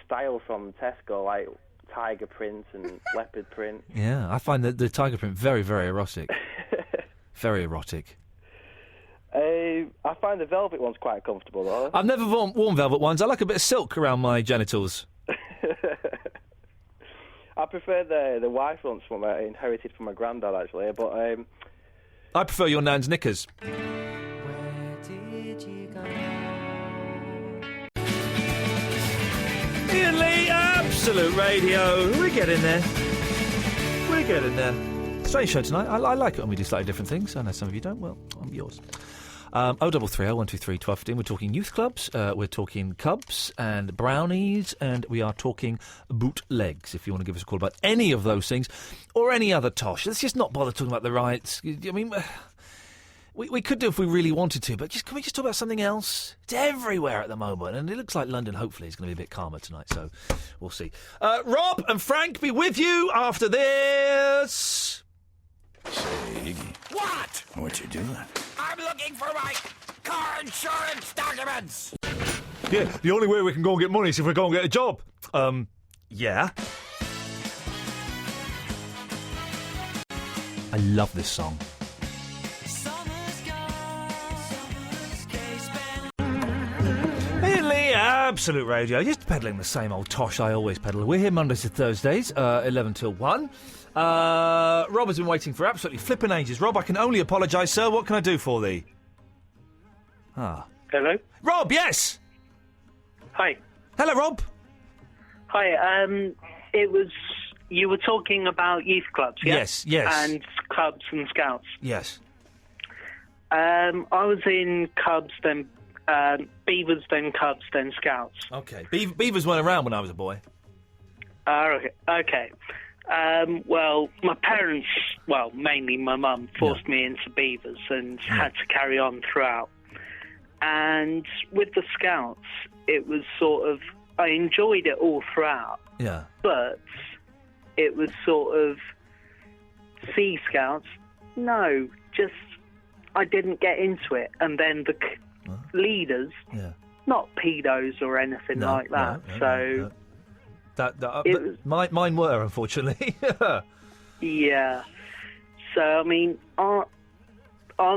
style from Tesco, like tiger print and leopard print.
Yeah, I find the tiger print very, very erotic. Very erotic.
I find the velvet ones quite comfortable, though.
I've never worn velvet ones. I like a bit of silk around my genitals.
I prefer the Y fronts from I inherited from my granddad, actually, but...
I prefer your nan's knickers. Iain Lee, Absolute Radio. We're getting there. Strange show tonight. I like it when we do slightly different things. I know some of you don't. Well, I'm yours. 0330 123 1215. We're talking youth clubs, we're talking Cubs and Brownies, and we are talking bootlegs. If you want to give us a call about any of those things or any other tosh, let's just not bother talking about the riots. I mean, we could do if we really wanted to, but can we just talk about something else? It's everywhere at the moment, and it looks like London hopefully is going to be a bit calmer tonight, so we'll see. Rob and Frank be with you after this.
Say, Iggy.
What?
What you doing?
I'm looking for my car insurance documents.
Yeah, the only way we can go and get money is if we go and get a job. Yeah. I love this song. Absolute Radio, just peddling the same old tosh I always peddle. We're here Mondays to Thursdays, 11 till 1. Rob has been waiting for absolutely flipping ages. Rob, I can only apologise, sir. What can I do for thee?
Hello?
Rob, yes!
Hi.
Hello, Rob.
Hi, it was... You were talking about youth clubs, yeah?
Yes.
And clubs and scouts.
Yes.
I was in Cubs, then Beavers, then Cubs, then Scouts.
Okay. Beavers weren't around when I was a boy.
Okay. Well, my parents, mainly my mum, forced me into Beavers and had to carry on throughout. And with the Scouts, it was sort of... I enjoyed it all throughout.
Yeah.
But it was sort of... Sea Scouts? No, just... I didn't get into it. And then the leaders, not pedos or anything like that.
Mine were, unfortunately.
Yeah. So, I mean, our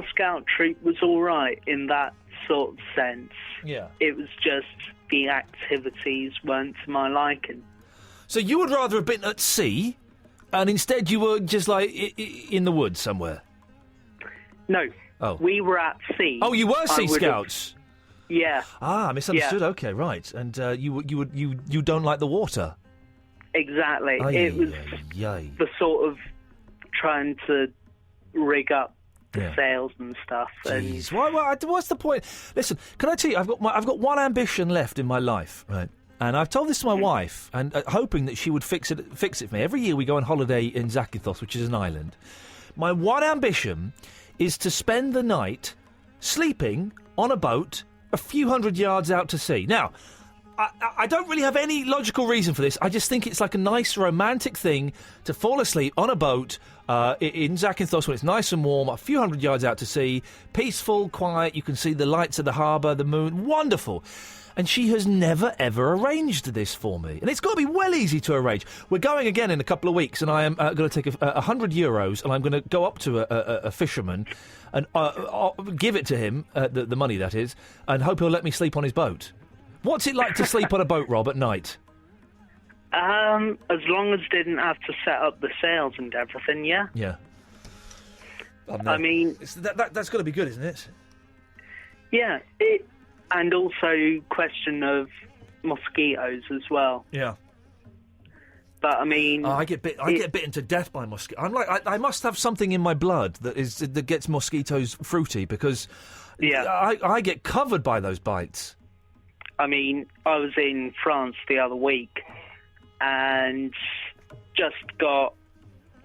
scout troop was all right in that sort of sense.
Yeah.
It was just the activities weren't to my liking.
So you would rather have been at sea, and instead you were just, like, in the woods somewhere?
No.
Oh.
We were at sea.
Oh, you were Sea Scouts?
Yeah.
Ah, misunderstood.
Yeah.
Okay, right. And you don't like the water?
Exactly. It was the sort of trying to rig up the sails and stuff.
Jeez, what's the point? Listen, can I tell you, I've got one ambition left in my life, right? And I've told this to my wife, and hoping that she would fix it for me. Every year we go on holiday in Zakynthos, which is an island. My one ambition is to spend the night sleeping on a boat a few hundred yards out to sea. Now, I don't really have any logical reason for this. I just think it's like a nice romantic thing to fall asleep on a boat in Zakynthos when it's nice and warm, a few hundred yards out to sea, peaceful, quiet, you can see the lights of the harbour, the moon, wonderful. And she has never, ever arranged this for me. And it's got to be well easy to arrange. We're going again in a couple of weeks, and I am going to take €100, and I'm going to go up to a fisherman and give it to him, the money that is, and hope he'll let me sleep on his boat. What's it like to sleep on a boat, Rob, at night?
As long as I didn't have to set up the sails and everything, yeah.
Yeah.
I mean...
That's got to be good, isn't it?
Yeah, and also question of mosquitoes as well.
Yeah.
But I mean,
I get bitten to death by mosquitoes. I'm like, I must have something in my blood that gets mosquitoes fruity because I get covered by those bites.
I mean, I was in France the other week and just got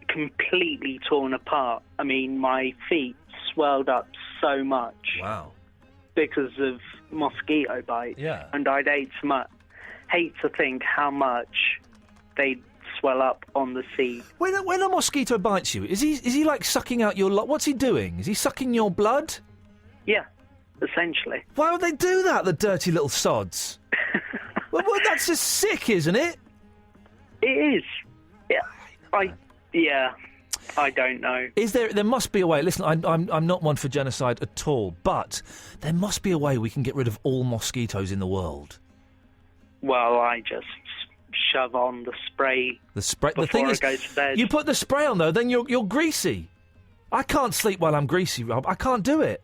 completely torn apart. I mean, my feet swelled up so much.
Wow.
Because of mosquito bite.
Yeah.
And I'd hate to think how much they'd swell up on the sea.
When a mosquito bites you, is he like sucking out your... What's he doing? Is he sucking your blood?
Yeah, essentially.
Why would they do that, the dirty little sods? well, that's just sick, isn't it?
It is. Yeah. I don't know.
There must be a way. Listen, I'm not one for genocide at all, but there must be a way we can get rid of all mosquitoes in the world.
Well, I just shove on the spray.
The spray.
Before
the thing
I
is,
go to bed.
You put the spray on though, then you're greasy. I can't sleep while I'm greasy, Rob. I can't do it.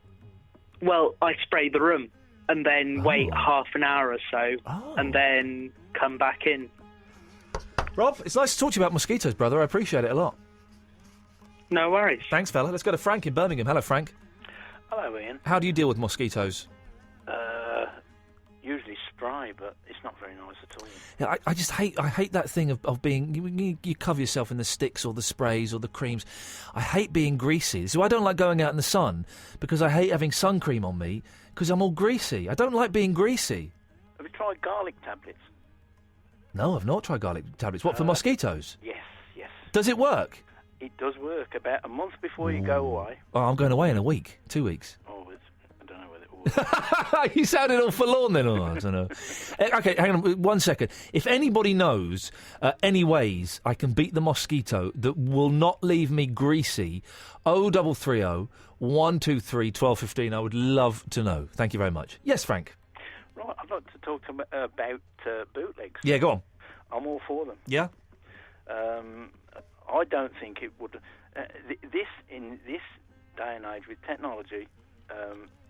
Well, I spray the room and then wait half an hour or so, and then come back in.
Rob, it's nice to talk to you about mosquitoes, brother. I appreciate it a lot.
No worries.
Thanks, fella. Let's go to Frank in Birmingham. Hello, Frank.
Hello, Ian.
How do you deal with mosquitoes?
Usually spray, but it's not very nice at all.
Yeah, I just hate that thing of being... You cover yourself in the sticks or the sprays or the creams. I hate being greasy. So I don't like going out in the sun because I hate having sun cream on me because I'm all greasy. I don't like being greasy.
Have you tried garlic tablets?
No, I've not tried garlic tablets. What, for mosquitoes?
Yes.
Does it work?
It does work about a month before you go away.
Oh, I'm going away in a week, 2 weeks.
Oh, I don't know whether it will work.
You sounded all forlorn then. Oh, I don't know. Okay, hang on 1 second. If anybody knows any ways I can beat the mosquito that will not leave me greasy, 0330 123 1215, I would love to know. Thank you very much. Yes, Frank?
Right, I'd like to talk about bootlegs.
Yeah, go on.
I'm all for them.
Yeah?
I don't think it would... in this day and age with technology,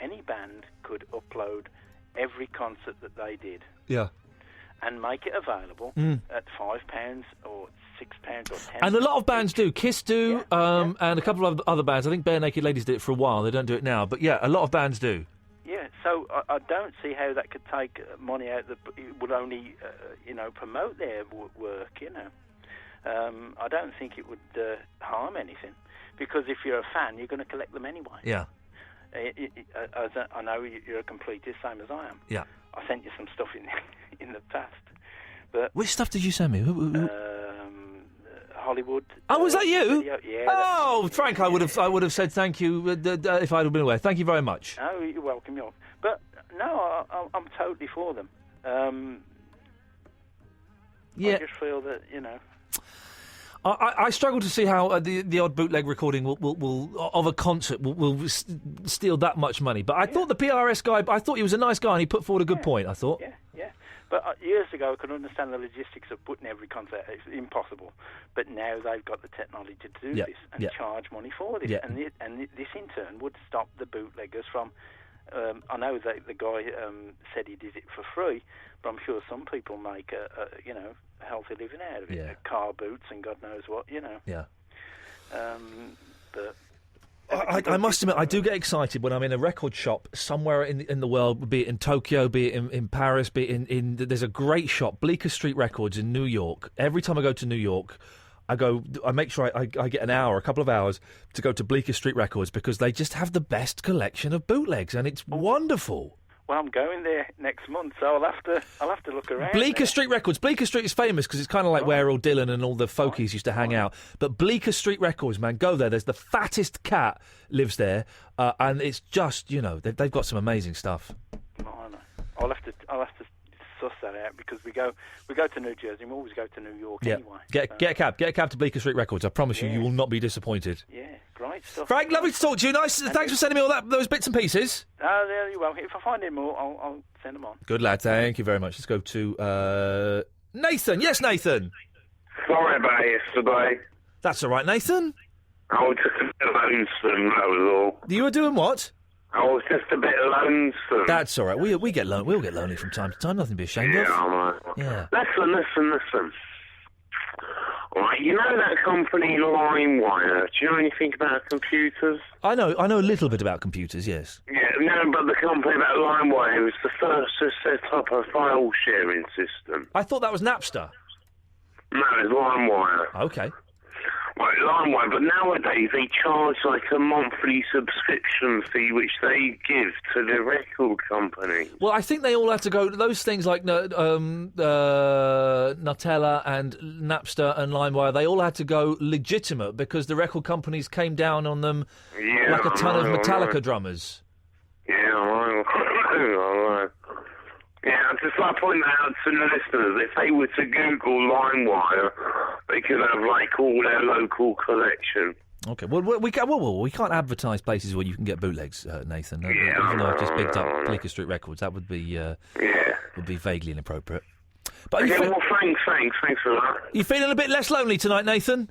any band could upload every concert that they did.
Yeah.
And make it available at £5 or £6 or £10.
And a lot of bands do. Kiss do, and a couple of other bands. I think Bare Naked Ladies did it for a while. They don't do it now. But yeah, a lot of bands do.
Yeah, so I don't see how that could take money out. It would only, promote their work, I don't think it would harm anything. Because if you're a fan, you're going to collect them anyway.
Yeah.
I know you're a completist, same as I am.
Yeah.
I sent you some stuff in the past. But
Which stuff did you send me? Who?
Hollywood.
Oh, was that you?
Video. Yeah.
Oh, Frank, I would have said thank you if I'd have been aware. Thank you very much.
Oh, you're welcome. But no, I'm totally for them.
Yeah.
I just feel that
I struggle to see how the odd bootleg recording will of a concert will steal that much money. But I thought the PRS guy, I thought he was a nice guy and he put forward a good point, I thought.
Yeah. But years ago, I could understand the logistics of putting every concert. It's impossible. But now they've got the technology to do this and charge money for this.
Yeah.
And this, in turn, would stop the bootleggers from... I know that the guy said he did it for free, but I'm sure some people make a healthy living out of it.
Yeah.
Car boots and God knows what,
Yeah.
But...
I must admit, I do get excited when I'm in a record shop somewhere in the world, be it in Tokyo, be it in Paris, be it in there's a great shop, Bleecker Street Records in New York. Every time I go to New York, I make sure I get a couple of hours to go to Bleecker Street Records because they just have the best collection of bootlegs and it's wonderful.
Well, I'm going there next month, so I'll have to look around.
Bleecker Street Records. Bleecker Street is famous because it's kind of like where Earl Dillon and all the folkies used to hang out. But Bleecker Street Records, man, go there. There's the fattest cat lives there, and it's just they've got some amazing stuff.
I know. I'll have to suss that out because we go to New Jersey and we always go to New York anyway.
Get a cab to Bleecker Street Records. I promise you will not be disappointed.
Yeah, great stuff.
Frank, lovely to talk to you. Nice. Thanks for sending me all those bits and pieces.
Oh, yeah, you're welcome. If I find any more, I'll send them on.
Good lad. Thank you very much. Let's go to Nathan. Yes, Nathan.
Sorry about yesterday.
That's all right, Nathan.
I was just a bit lonesome, that was all.
You were doing what?
I was just a bit lonesome.
That's all right. We'll get lonely from time to time. Nothing to be ashamed of. Yeah.
Listen. All right, you know that company LimeWire? Do you know anything about computers?
I know a little bit about computers, yes.
Yeah, no, but the company about LimeWire was the first to set up a file sharing system.
I thought that was Napster.
No, it's LimeWire.
Okay.
Well, LimeWire, but nowadays they charge like a monthly subscription fee which they give to the record company.
Well, I think they all had to go, those things like Nutella and Napster and LimeWire, they all had to go legitimate because the record companies came down on them like a ton of Metallica drummers.
Yeah, I know. Yeah, I'd just like pointing out to the listeners, if they were to Google LimeWire, they could have, like, all their local collection.
Okay, well, we can't advertise places where you can get bootlegs, Nathan. Even though I've just picked up Bleecker Street Records, that would be vaguely inappropriate. But
well, thanks for that.
You feeling a bit less lonely tonight, Nathan?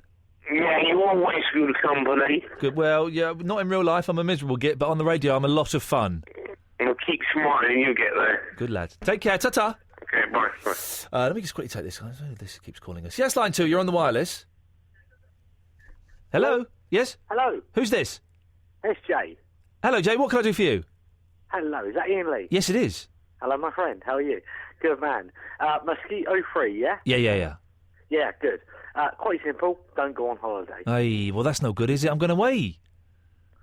Yeah, you always good company.
Good, well, yeah, not in real life, I'm a miserable git, but on the radio I'm a lot of fun.
Well, keep smiling, you get there.
Good lad. Take care, ta-ta.
Okay, bye.
Let me just quickly take this. I don't know if this keeps calling us. Yes, line 2, you're on the wireless. Hello? Yes?
Hello.
Who's this?
It's Jay.
Hello, Jay, what can I do for you?
Hello, is that Iain Lee?
Yes, it is.
Hello, my friend. How are you? Good man. Mosquito free, yeah?
Yeah.
Yeah, good. Quite simple. Don't go on holiday.
Hey, well, that's no good, is it? I'm going away.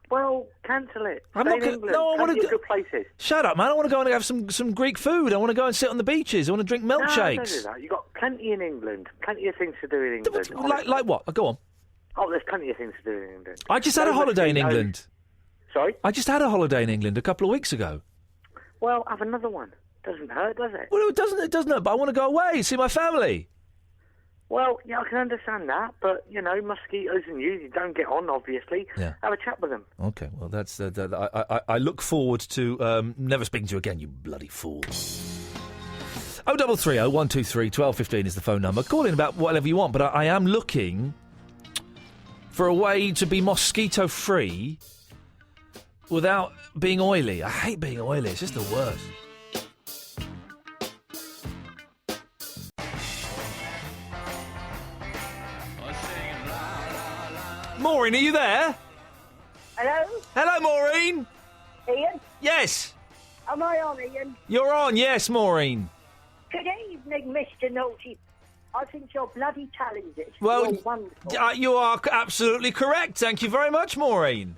Well, cancel it.
I'm
Stay
not
in
go-
England.
no, I
Come
wanna
to
go-
good places.
Shut up, man. I want to go and have some Greek food. I want to go and sit on the beaches. I want to drink
No, don't
milkshakes.
do that. You've got plenty in England. Plenty of things to do in England.
Like what? Go on.
Oh, there's plenty of things to do in England.
I just had a holiday in England.
Sorry?
I just had a holiday in England a couple of weeks ago.
Well, have another one. Doesn't hurt, does it?
Well, it doesn't. But I want to go away, see my family.
Well, yeah, I can understand that, but, you know, mosquitoes and you don't get on, obviously.
Yeah.
Have a chat with them.
Okay, well, that's... I look forward to never speaking to you again, you bloody fool. 0330 123 1215 is the phone number. Call in about whatever you want, but I am looking for a way to be mosquito-free without being oily. I hate being oily. It's just the worst. Maureen, are you there?
Hello?
Hello, Maureen.
Ian?
Yes.
Am I on, Ian?
You're on, yes, Maureen.
Good evening, Mr. Naughty. I think you're bloody talented.
Well,
you're wonderful.
you are absolutely correct. Thank you very much, Maureen.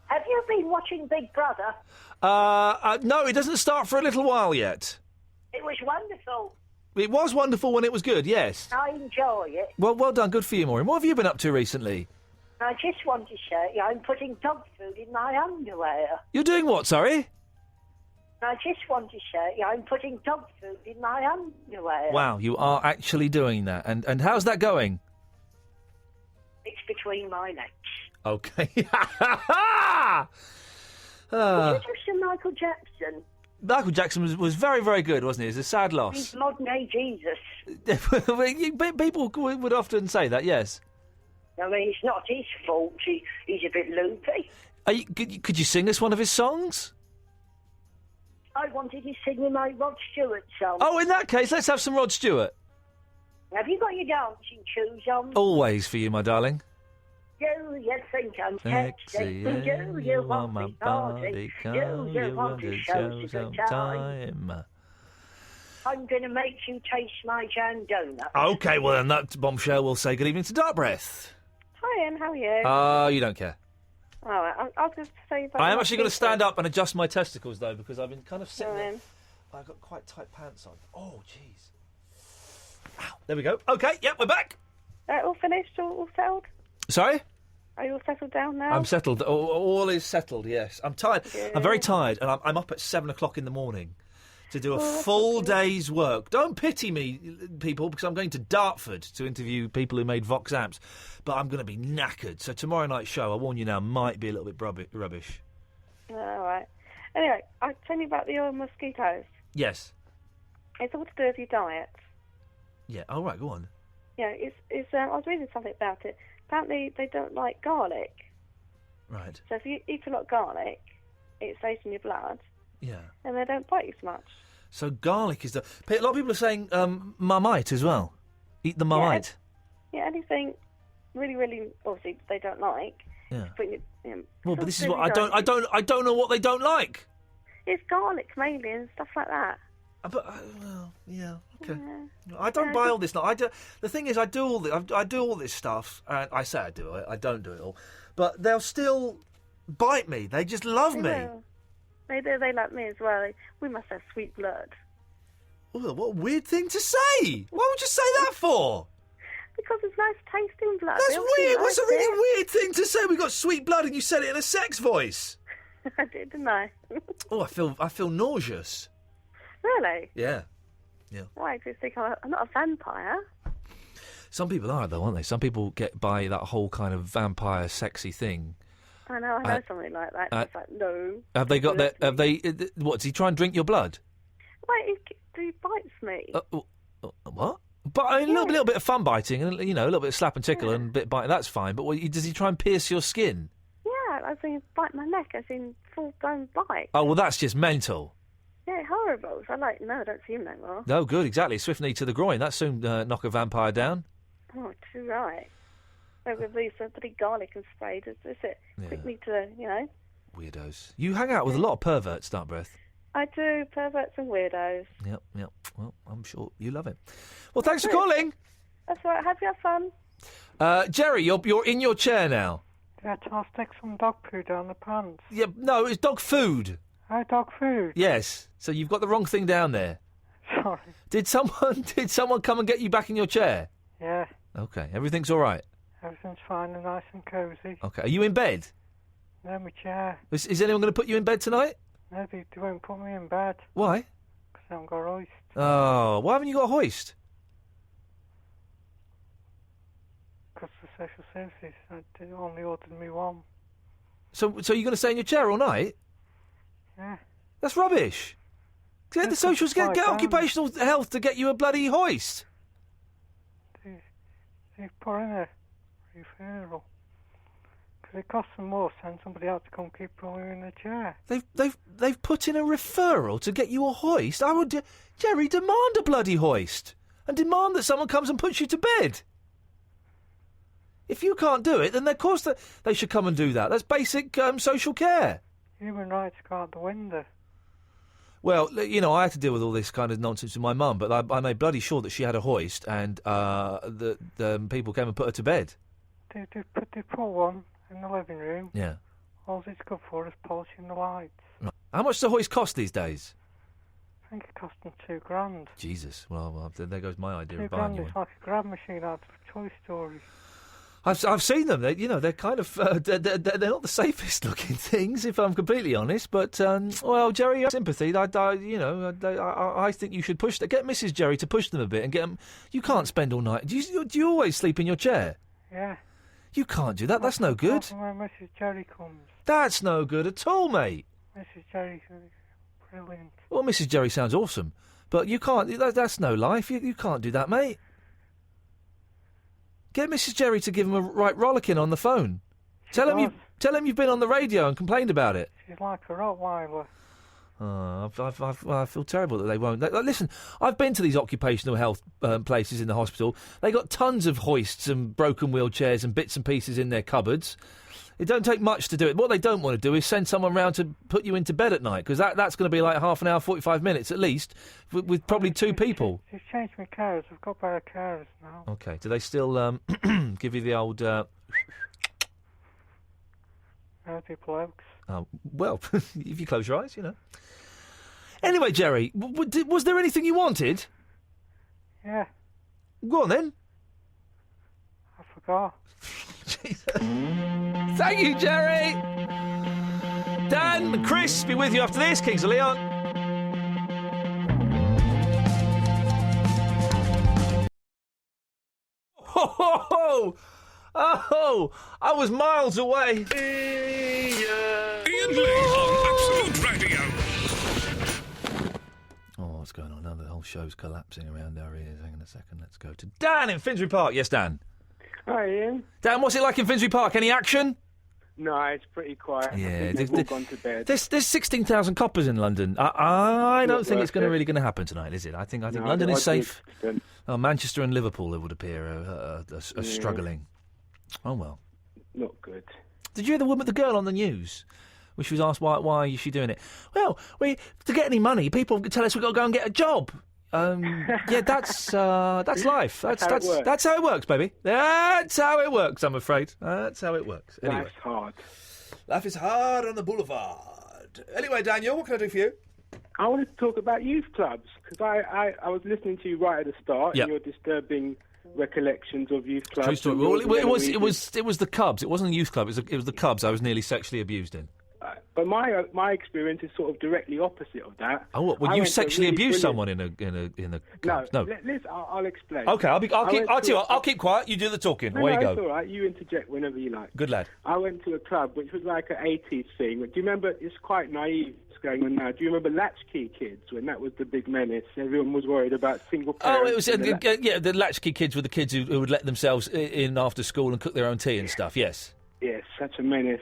Have you been watching Big Brother?
No, it doesn't start for a little while yet.
It was wonderful.
It was wonderful when it was good, yes.
I enjoy it.
Well done. Good for you, Maureen. What have you been up to recently?
I just want to say I'm putting dog food in my underwear.
You're doing what, sorry?
I just want to say I'm putting dog food in my underwear.
Wow, you are actually doing that. And how's that going?
It's between my legs.
Okay.
Would you do some Michael Jackson?
Michael Jackson was very, very good, wasn't he? It's a sad loss.
He's modern day Jesus.
People would often say that, yes.
I mean, it's not his fault. He's a bit loopy.
Could you sing us one of his songs?
I wanted to sing with my Rod Stewart song.
Oh, in that case, let's have some Rod Stewart.
Have you got your dancing shoes on?
Always for you, my darling.
Do you think I'm sexy? Do you want my body? Do you want to show some time? I'm going to make you taste my jam donut.
Okay, well, then that bombshell will say good evening to Dark Breath.
Hi, Ian. How are you?
You don't care.
All right, I was just say about.
I am actually going to stand up and adjust my testicles, though, because I've been kind of sitting there.
Ian.
I've got quite tight pants on. Oh, jeez. Ow. There we go. Okay, yep, we're back.
All finished? All settled?
Sorry?
Are you all settled down now?
I'm settled. All is settled, yes. I'm tired.
Good.
I'm very tired, and I'm up at 7 o'clock in the morning to do a full day's work. Don't pity me, people, because I'm going to Dartford to interview people who made Vox amps, but I'm going to be knackered. So tomorrow night's show, I warn you now, might be a little bit rubbish.
All right. Anyway, I'll tell you about the mosquitoes.
Yes.
It's all to do with your diet.
Yeah. All right. Go on.
Yeah. I was reading something about it. Apparently, they don't like garlic.
Right.
So if you eat a lot of garlic, it stays in your blood.
Yeah.
And they don't bite you so much.
So garlic is the... A lot of people are saying Marmite as well. Eat the Marmite.
Yeah, anything really, really, obviously, they don't like.
Yeah.
But,
well, but this is what I don't know what they don't like.
It's garlic mainly and stuff like that.
Well, yeah, okay. Yeah. I don't buy all this. The thing is, I do all this stuff, and I say I do it. I don't do it all, but they'll still bite me. They just love me.
Will. They do. They like me as well. We must have sweet blood.
Well, what a weird thing to say. What would you say that for?
Because it's nice tasting blood.
That's weird. What's a really weird thing to say? We got sweet blood, and you said it in a sex voice.
I did, didn't I?
Oh, I feel nauseous.
Really?
Yeah.
Why do you think I'm not a vampire?
Some people are, though, aren't they? Some people get by that whole kind of vampire sexy thing.
I know something like that. It's like, no.
Have they got that? Have they? What? Does he try and drink your blood?
Wait, he bites me.
What? But a little bit of fun biting, and a little bit of slap and tickle and a bit biting. That's fine. But does he try and pierce your skin?
Yeah, I think bite my neck. I think full blown bite.
Oh well, that's just mental.
Yeah, horrible. So I'm like, no, I don't see him no more.
No, good, exactly. Swift knee to the groin. That soon knock a vampire down.
Oh, too right. With these bloody garlic and spray, does it?
Yeah.
Quick me to,
Weirdos. You hang out with a lot of perverts, Dark Breath.
I do, perverts and weirdos.
Yep. Well, I'm sure you love it. Well, thanks for calling.
That's right. Have you had fun?
Jerry, you're in your chair now.
Yeah, I'll stick some dog food down the pants.
Yeah, no, it's dog food.
Oh, dog food?
Yes. So you've got the wrong thing down there.
Sorry.
Did someone come and get you back in your chair?
Yeah.
Okay. Everything's all right?
Everything's fine and nice and cosy.
Okay. Are you in bed?
No, my chair.
Is anyone going to put you in bed tonight?
No, they won't put me in bed.
Why?
Because I haven't got a hoist.
Oh, why haven't you got a hoist?
because the social services only ordered me one.
So you're going to stay in your chair all night?
Yeah.
That's rubbish. Get the socials, get occupational health to get you a bloody hoist.
They put in a referral. Because it costs them more to send somebody out to come keep pulling you in the chair.
They've put in a referral to get you a hoist. I would, Jerry, demand a bloody hoist and demand that someone comes and puts you to bed. If you can't do it, then of course they should come and do that. That's basic social care.
Human rights go out the window.
Well, you know, I had to deal with all this kind of nonsense with my mum, but I made bloody sure that she had a hoist, and the people came and put her to bed.
They put one in the living room.
Yeah.
All it's good for is polishing the lights.
Right. How much does a hoist cost these days?
I think it cost them £2,000.
Jesus. Well, there goes my idea
£2,000
of buying you
is
one.
like a grab machine out of Toy Story.
I've seen them. They're kind of they're not the safest looking things, if I'm completely honest. But well, Jerry, sympathy. I think you should push. Get Mrs. Jerry to push them a bit and get them. You can't spend all night. Do you always sleep in your chair?
Yeah.
You can't do that. That's no good.
When Mrs. Jerry comes.
That's no good at all, mate.
Mrs. Jerry's brilliant.
Well, Mrs. Jerry sounds awesome, but you can't. That's no life. You can't do that, mate. Get Mrs. Jerry to give him a right rollicking on the phone. Tell him you've been on the radio and complained about it.
She's like a Rottweiler.
Oh, I feel terrible that they won't. Listen, I've been to these occupational health places in the hospital. They got tons of hoists and broken wheelchairs and bits and pieces in their cupboards. It don't take much to do it. What they don't want to do is send someone round to put you into bed at night, because that's going to be like half an hour, 45 minutes at least, with probably two people.
She's changed my carers. I've got better carers now.
Okay. Do they still give you the old...
bootlegs.
Well, if you close your eyes, you know. Anyway, Jerry, was there anything you wanted?
Yeah.
Go on, then.
I forgot.
Jesus. Thank you, Jerry. Dan and Chris be with you after this. Kings of Leon. Oh, I was miles away.
Iain Lee on Absolute Radio.
Oh, what's going on now? The whole show's collapsing around our ears. Hang on a second. Let's go to Dan in Finsbury Park. Yes, Dan.
Hi, Ian.
Dan, what's it like in Finsbury Park? Any action?
No, it's pretty quiet.
Yeah,
they've all gone to bed.
There's 16,000 coppers in London. I don't think it's really going to happen tonight, is it? I think London is safe. Manchester and Liverpool, it would appear, are struggling. Oh well.
Not good.
Did you hear the girl on the news? When she was asked why is she doing it? Well, to get any money, people tell us we've got to go and get a job. Yeah, that's life. That's how it works, baby. That's how it works. I'm afraid. That's how it works. Anyway.
Life's hard.
Life is hard on the boulevard. Anyway, Daniel, what can I do for you?
I wanted to talk about youth clubs because I was listening to you right at the start.
Yep.
And your disturbing recollections of youth clubs.
True story. Well, it was the Cubs. It wasn't a youth club. It was the Cubs. I was nearly sexually abused in.
But my experience is sort of directly opposite of that.
Oh, what? Well, you sexually abused someone in a club? No.
I'll explain.
Okay, I'll keep quiet. You do the talking. Away you go.
It's all right. You interject whenever you like.
Good lad.
I went to a club which was like an 80s thing. Do you remember? It's quite naive. Going on now. Do you remember Latchkey Kids when that was the big menace? Everyone was worried about single parents.
Oh, it was the Latchkey Kids were the kids who would let themselves in after school and cook their own tea and stuff. Yes.
Yes, such a menace.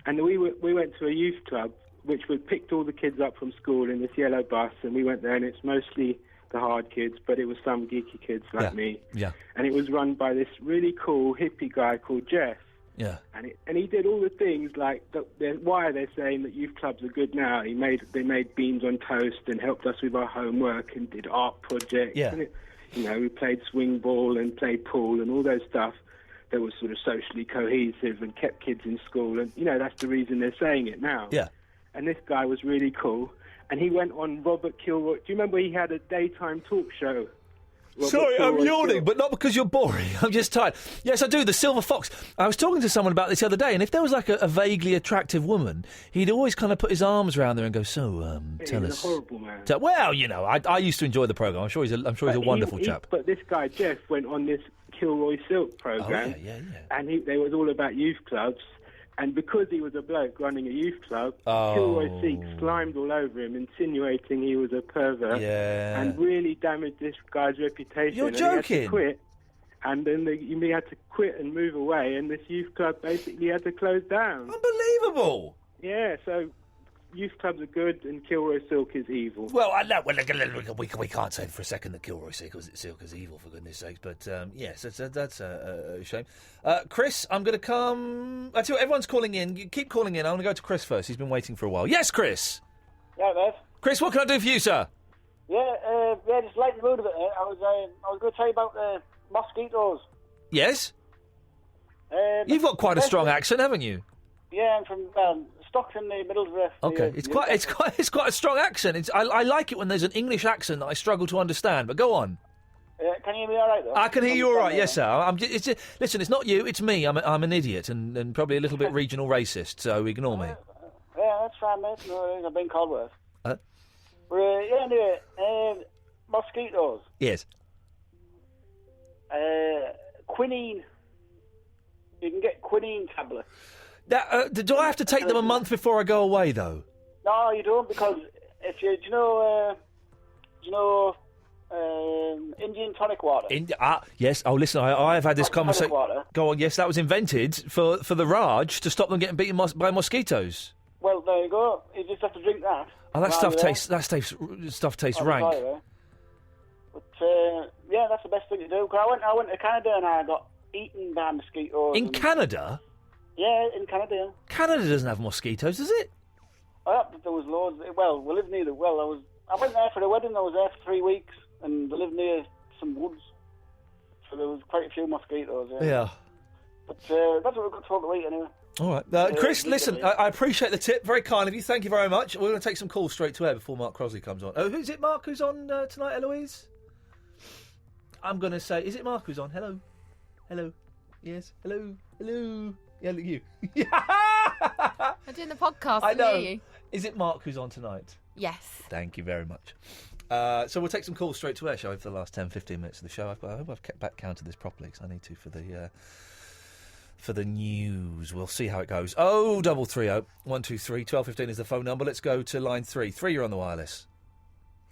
And we went to a youth club which picked all the kids up from school in this yellow bus, and we went there, and it's mostly the hard kids, but it was some geeky kids like me.
Yeah.
And it was run by this really cool hippie guy called Jeff.
Yeah.
And he did all the things like why they're saying that youth clubs are good now. They made beans on toast and helped us with our homework and did art projects.
Yeah.
And we played swing ball and played pool and all those stuff that was sort of socially cohesive and kept kids in school. And that's the reason they're saying it now.
Yeah.
And this guy was really cool. And he went on Robert Kilroy. Do you remember he had a daytime talk show?
Sorry, I'm yawning, but not because you're boring. I'm just tired. Yes, I do. The Silver Fox. I was talking to someone about this the other day, and if there was like a vaguely attractive woman, he'd always kind of put his arms around her and go, "So, tell us."
He's a horrible man.
Well, I used to enjoy the programme. I'm sure he's a wonderful chap.
But this guy Jeff went on this Kilroy Silk programme.
Oh, yeah.
And they was all about youth clubs. And because he was a bloke running a youth club,
Oh.
Kilroy Silk slimed all over him, insinuating he was a pervert.
Yeah.
And really damaged this guy's reputation.
You're
and He had
joking?
to quit. And then he had to quit and move away, and this youth club basically had to close down.
Unbelievable!
Yeah, so youth clubs are good, and Kilroy Silk is evil.
Well, we can't say for a second that Kilroy Silk is evil, for goodness sakes. But yes, that's a shame. Chris, I'm going to come. I tell you what, everyone's calling in. You keep calling in. I'm going to go to Chris first. He's been waiting for a while. Yes, Chris.
Yeah, Dave.
Chris, what can I do for you, sir?
Yeah, just like the mood of it. I was going to tell you about mosquitoes.
Yes. You've got quite a strong accent, haven't you?
Yeah, I'm from Stocks in the middle of the.
Okay, it's quite a strong accent. I like it when there's an English accent that I struggle to understand. But go on.
Can you hear me all right, though?
I can hear you all right. Yes, sir. Listen, it's not you. It's me. I'm an idiot and probably a little bit regional racist. So ignore me.
Yeah, that's fine, mate. No, I've been called worse. Anyway, mosquitoes.
Yes.
Quinine. You can get quinine tablets.
Do I have to take them a month before I go away, though?
No, you don't, because if you, Indian tonic water.
Yes. Oh, listen, I have had this conversation.
Water.
Go on. Yes, that was invented for the Raj to stop them getting beaten by mosquitoes.
Well, there you go. You just have to drink that.
Oh, that stuff tastes rank.
But yeah, that's the best thing to do. Cause I went to Canada and I got eaten by mosquitoes.
In Canada?
Yeah, in Canada. Yeah.
Canada doesn't have mosquitoes, does it?
There was loads. Well, we lived near the. Well, I went there for a wedding. I was there for 3 weeks, and we lived near some woods, so there was quite a few mosquitoes.
Yeah.
But that's what we've got to talk about anyway.
All right, Chris. Listen, I appreciate the tip. Very kind of you. Thank you very much. We're going to take some calls straight to air before Mark Crosley comes on. Oh, who's it? Mark, who's on tonight? Eloise. I'm going to say, is it Mark who's on? Hello. Yes. Hello. Yeah, look you.
I'm doing the podcast.
I know.
Hear you.
Is it Mark who's on tonight?
Yes.
Thank you very much. So we'll take some calls straight to air, shall we, for the last 10, 15 minutes of the show. I hope I've counted this properly, because I need to for the news. We'll see how it goes. 0330 123 1215 is the phone number. Let's go to line 3. 3, you're on the wireless.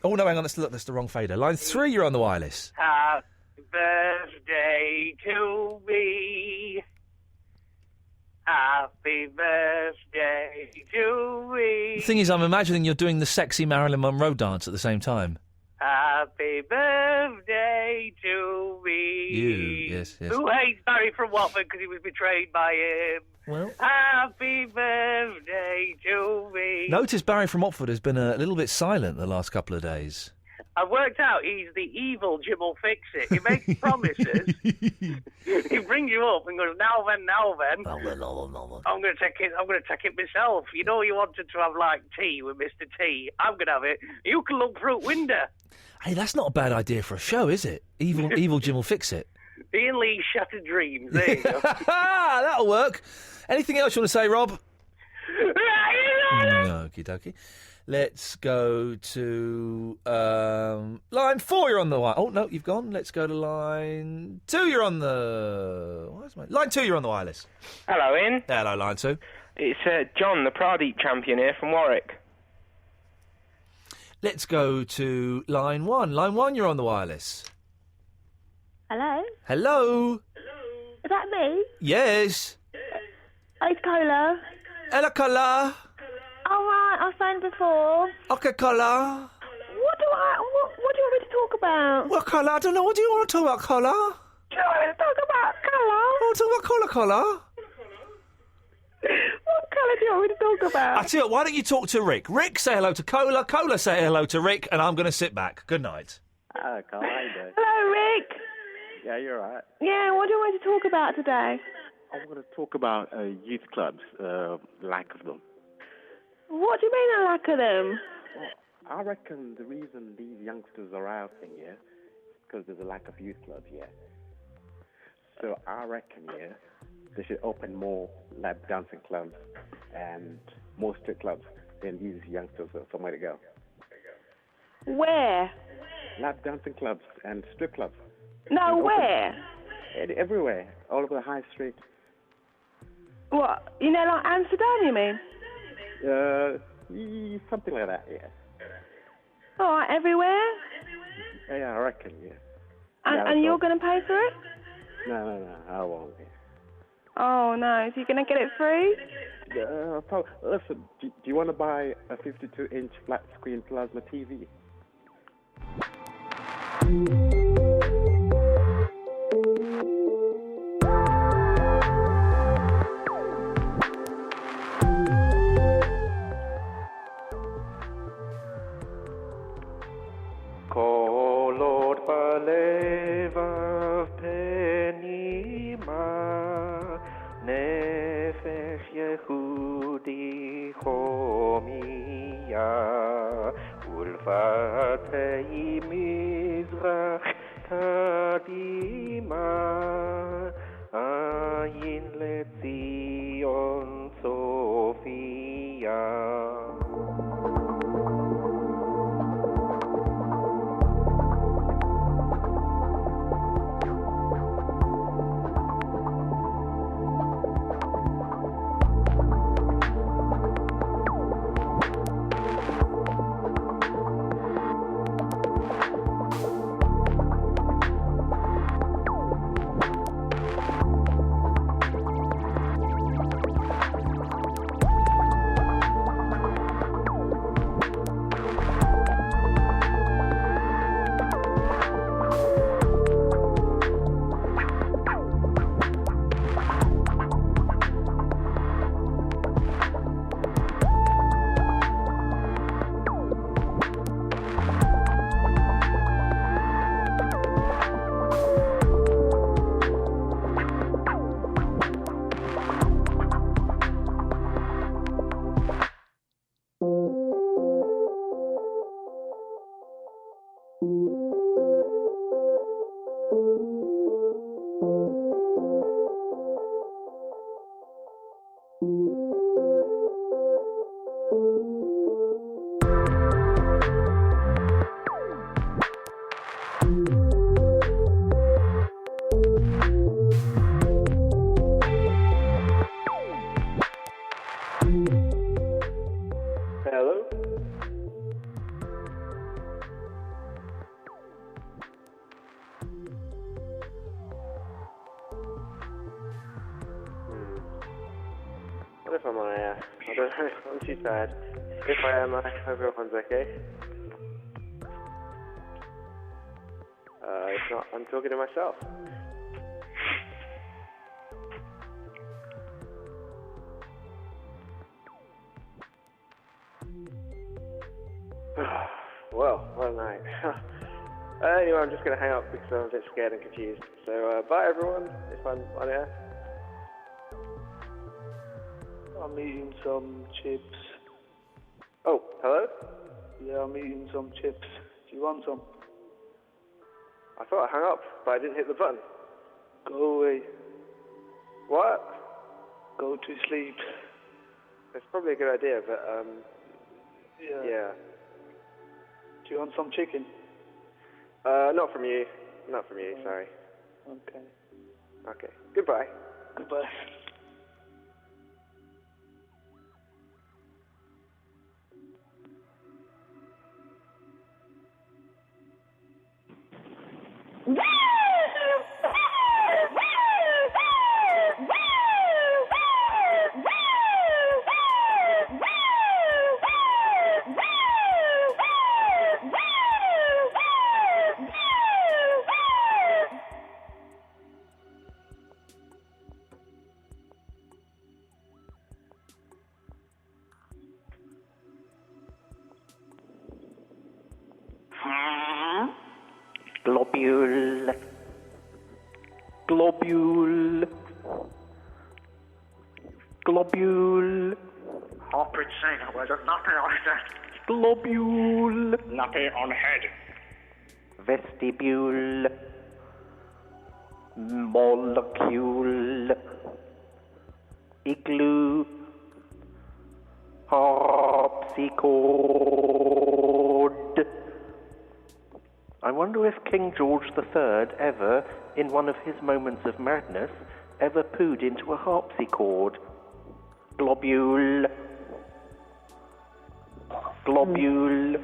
Oh, no, hang on. That's the wrong fader. Line 3, you're on the wireless.
Happy birthday to me. Happy birthday to me.
The thing is, I'm imagining you're doing the sexy Marilyn Monroe dance at the same time.
Happy birthday to me.
Yes.
Who hates Barry from Watford because he was betrayed by him?
Well.
Happy birthday to me.
Notice Barry from Watford has been a little bit silent the last couple of days.
I've worked out he's the evil Jim will fix it. He makes promises. He brings you up and goes, now then. I'm going to take it myself. You know you wanted to have, like, tea with Mr. T. I'm going to have it. You can look through window.
Hey, that's not a bad idea for a show, is it? Evil Jim will fix it.
Ian Lee's Shattered Dreams. There you go.
That'll work. Anything else you want to say, Rob? Okie dokie. Let's go to line 4. You're on the line. Oh no, you've gone. Let's go to line 2. You're on the. Line 2. You're on the wireless.
Hello, Ian.
Hello, line 2.
It's John, the Pradeep champion here from Warwick.
Let's go to line 1. Line 1. You're on the wireless.
Hello?
Hello.
Is that me?
Yes.
It's Cola.
Hello, Cola.
All right, I phoned before.
Okay, Cola.
What do you want me to talk about?
Well, Cola, I don't know. What do you want to talk about, Cola?
Do you want me to talk about colour?
I want to talk about Cola.
What colour do you want me to talk about?
I tell you what, why don't you talk to Rick? Rick, say hello to Cola. Cola, say hello to Rick, and I'm going to sit back. Good night.
Hello, Carl. How you doing?
Hello, Rick.
Yeah, you're all right.
Yeah, what do you want me to talk about today?
I want to talk about youth clubs, lack of them.
What do you mean a lack of them?
Well, I reckon the reason these youngsters are out here is because there's a lack of youth clubs here. So I reckon, they should open more lap dancing clubs and more strip clubs. Then these youngsters have somewhere to go.
Where?
Lap dancing clubs and strip clubs.
No, where?
everywhere, all over the high street.
What? You know, like Amsterdam, you mean?
Something like that, yeah.
All right, everywhere?
Yeah, I reckon, yeah.
And you're going to pay for it?
No, I won't. Yeah.
Oh, no. So you're going to get it free?
Listen, do you want to buy a 52-inch flat-screen plasma TV?
Kolor baleva penima nefesh Yehudi chomia ulfatei mizrach kadima ayin lezion Sophia.
Hello? What if I'm on air? I don't know. I'm too tired. If I am, I hope everyone's okay. If not, I'm talking to myself. Well, what a night. Anyway, I'm just going to hang up because I'm a bit scared and confused. So, bye everyone, if I'm on air.
I'm eating some chips.
Oh, hello?
Yeah, I'm eating some chips. Do you want some?
I thought I hung up, but I didn't hit the button.
Go away.
What?
Go to sleep.
That's probably a good idea, but, yeah.
Do you want some chicken?
Not from you. Not from you, sorry.
Okay.
Okay. Goodbye.
Goodbye.
Globule. Globule. Globule.
Operator saying where there's nothing on it.
Globule.
Nothing on head.
Vestibule. Molecule. Igloo. Harpsichord.
I wonder if King George III ever, in one of his moments of madness, ever pooed into a harpsichord. Globule. Globule.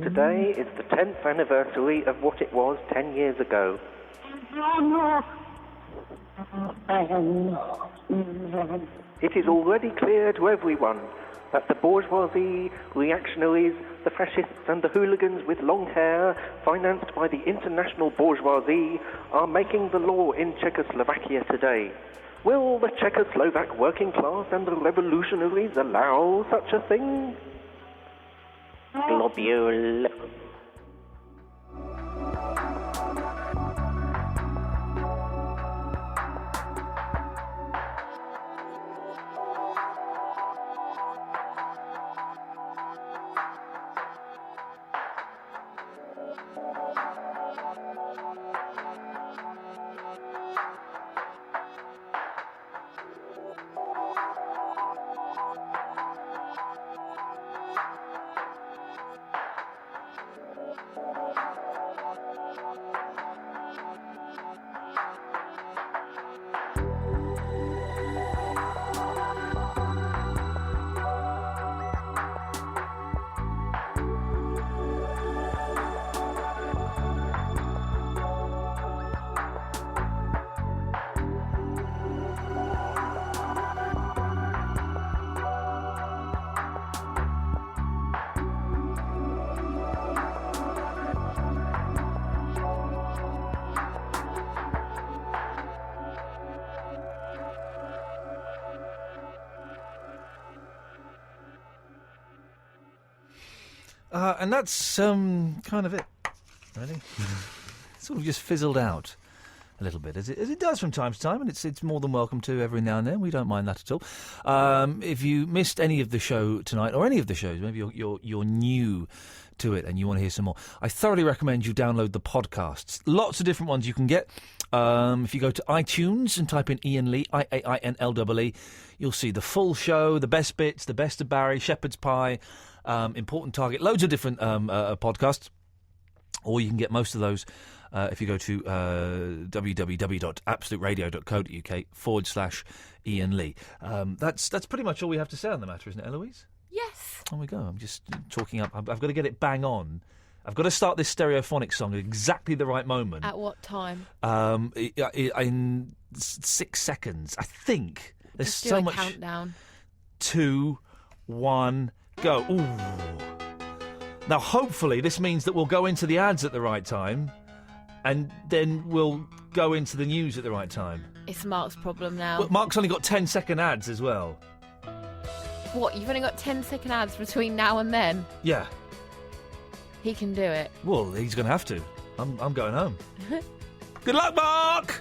Today is the 10th anniversary of what it was 10 years ago. It is already clear to everyone that the bourgeoisie, reactionaries, the fascists and the hooligans with long hair, financed by the international bourgeoisie, are making the law in Czechoslovakia today. Will the Czechoslovak working class and the revolutionaries allow such a thing? Globule.
And that's kind of it, really. Sort of just fizzled out a little bit, as it does from time to time, and it's more than welcome to every now and then. We don't mind that at all. If you missed any of the show tonight, or any of the shows, maybe you're new to it and you want to hear some more, I thoroughly recommend you download the podcasts. Lots of different ones you can get. If you go to iTunes and type in Iain Lee, IAINLEE, you'll see the full show, the best bits, the best of Barry, Shepherd's Pie, Important Target, loads of different podcasts. Or you can get most of those if you go to www.absoluteradio.co.uk/Iain Lee. That's pretty much all we have to say on the matter, isn't it, Eloise?
Yes.
There we go. I'm just talking up. I've got to get it bang on. I've got to start this stereophonic song at exactly the right moment.
At what time?
In 6 seconds, I think. There's
Just do
so
a
much.
countdown.
2, 1, go. Ooh. Now, hopefully, this means that we'll go into the ads at the right time, and then we'll go into the news at the right time.
It's Mark's problem now.
But Mark's only got 10-second ads as well.
What, you've only got 10-second ads between now and then?
Yeah.
He can do it.
Well, he's going to have to. I'm going home. Good luck, Mark!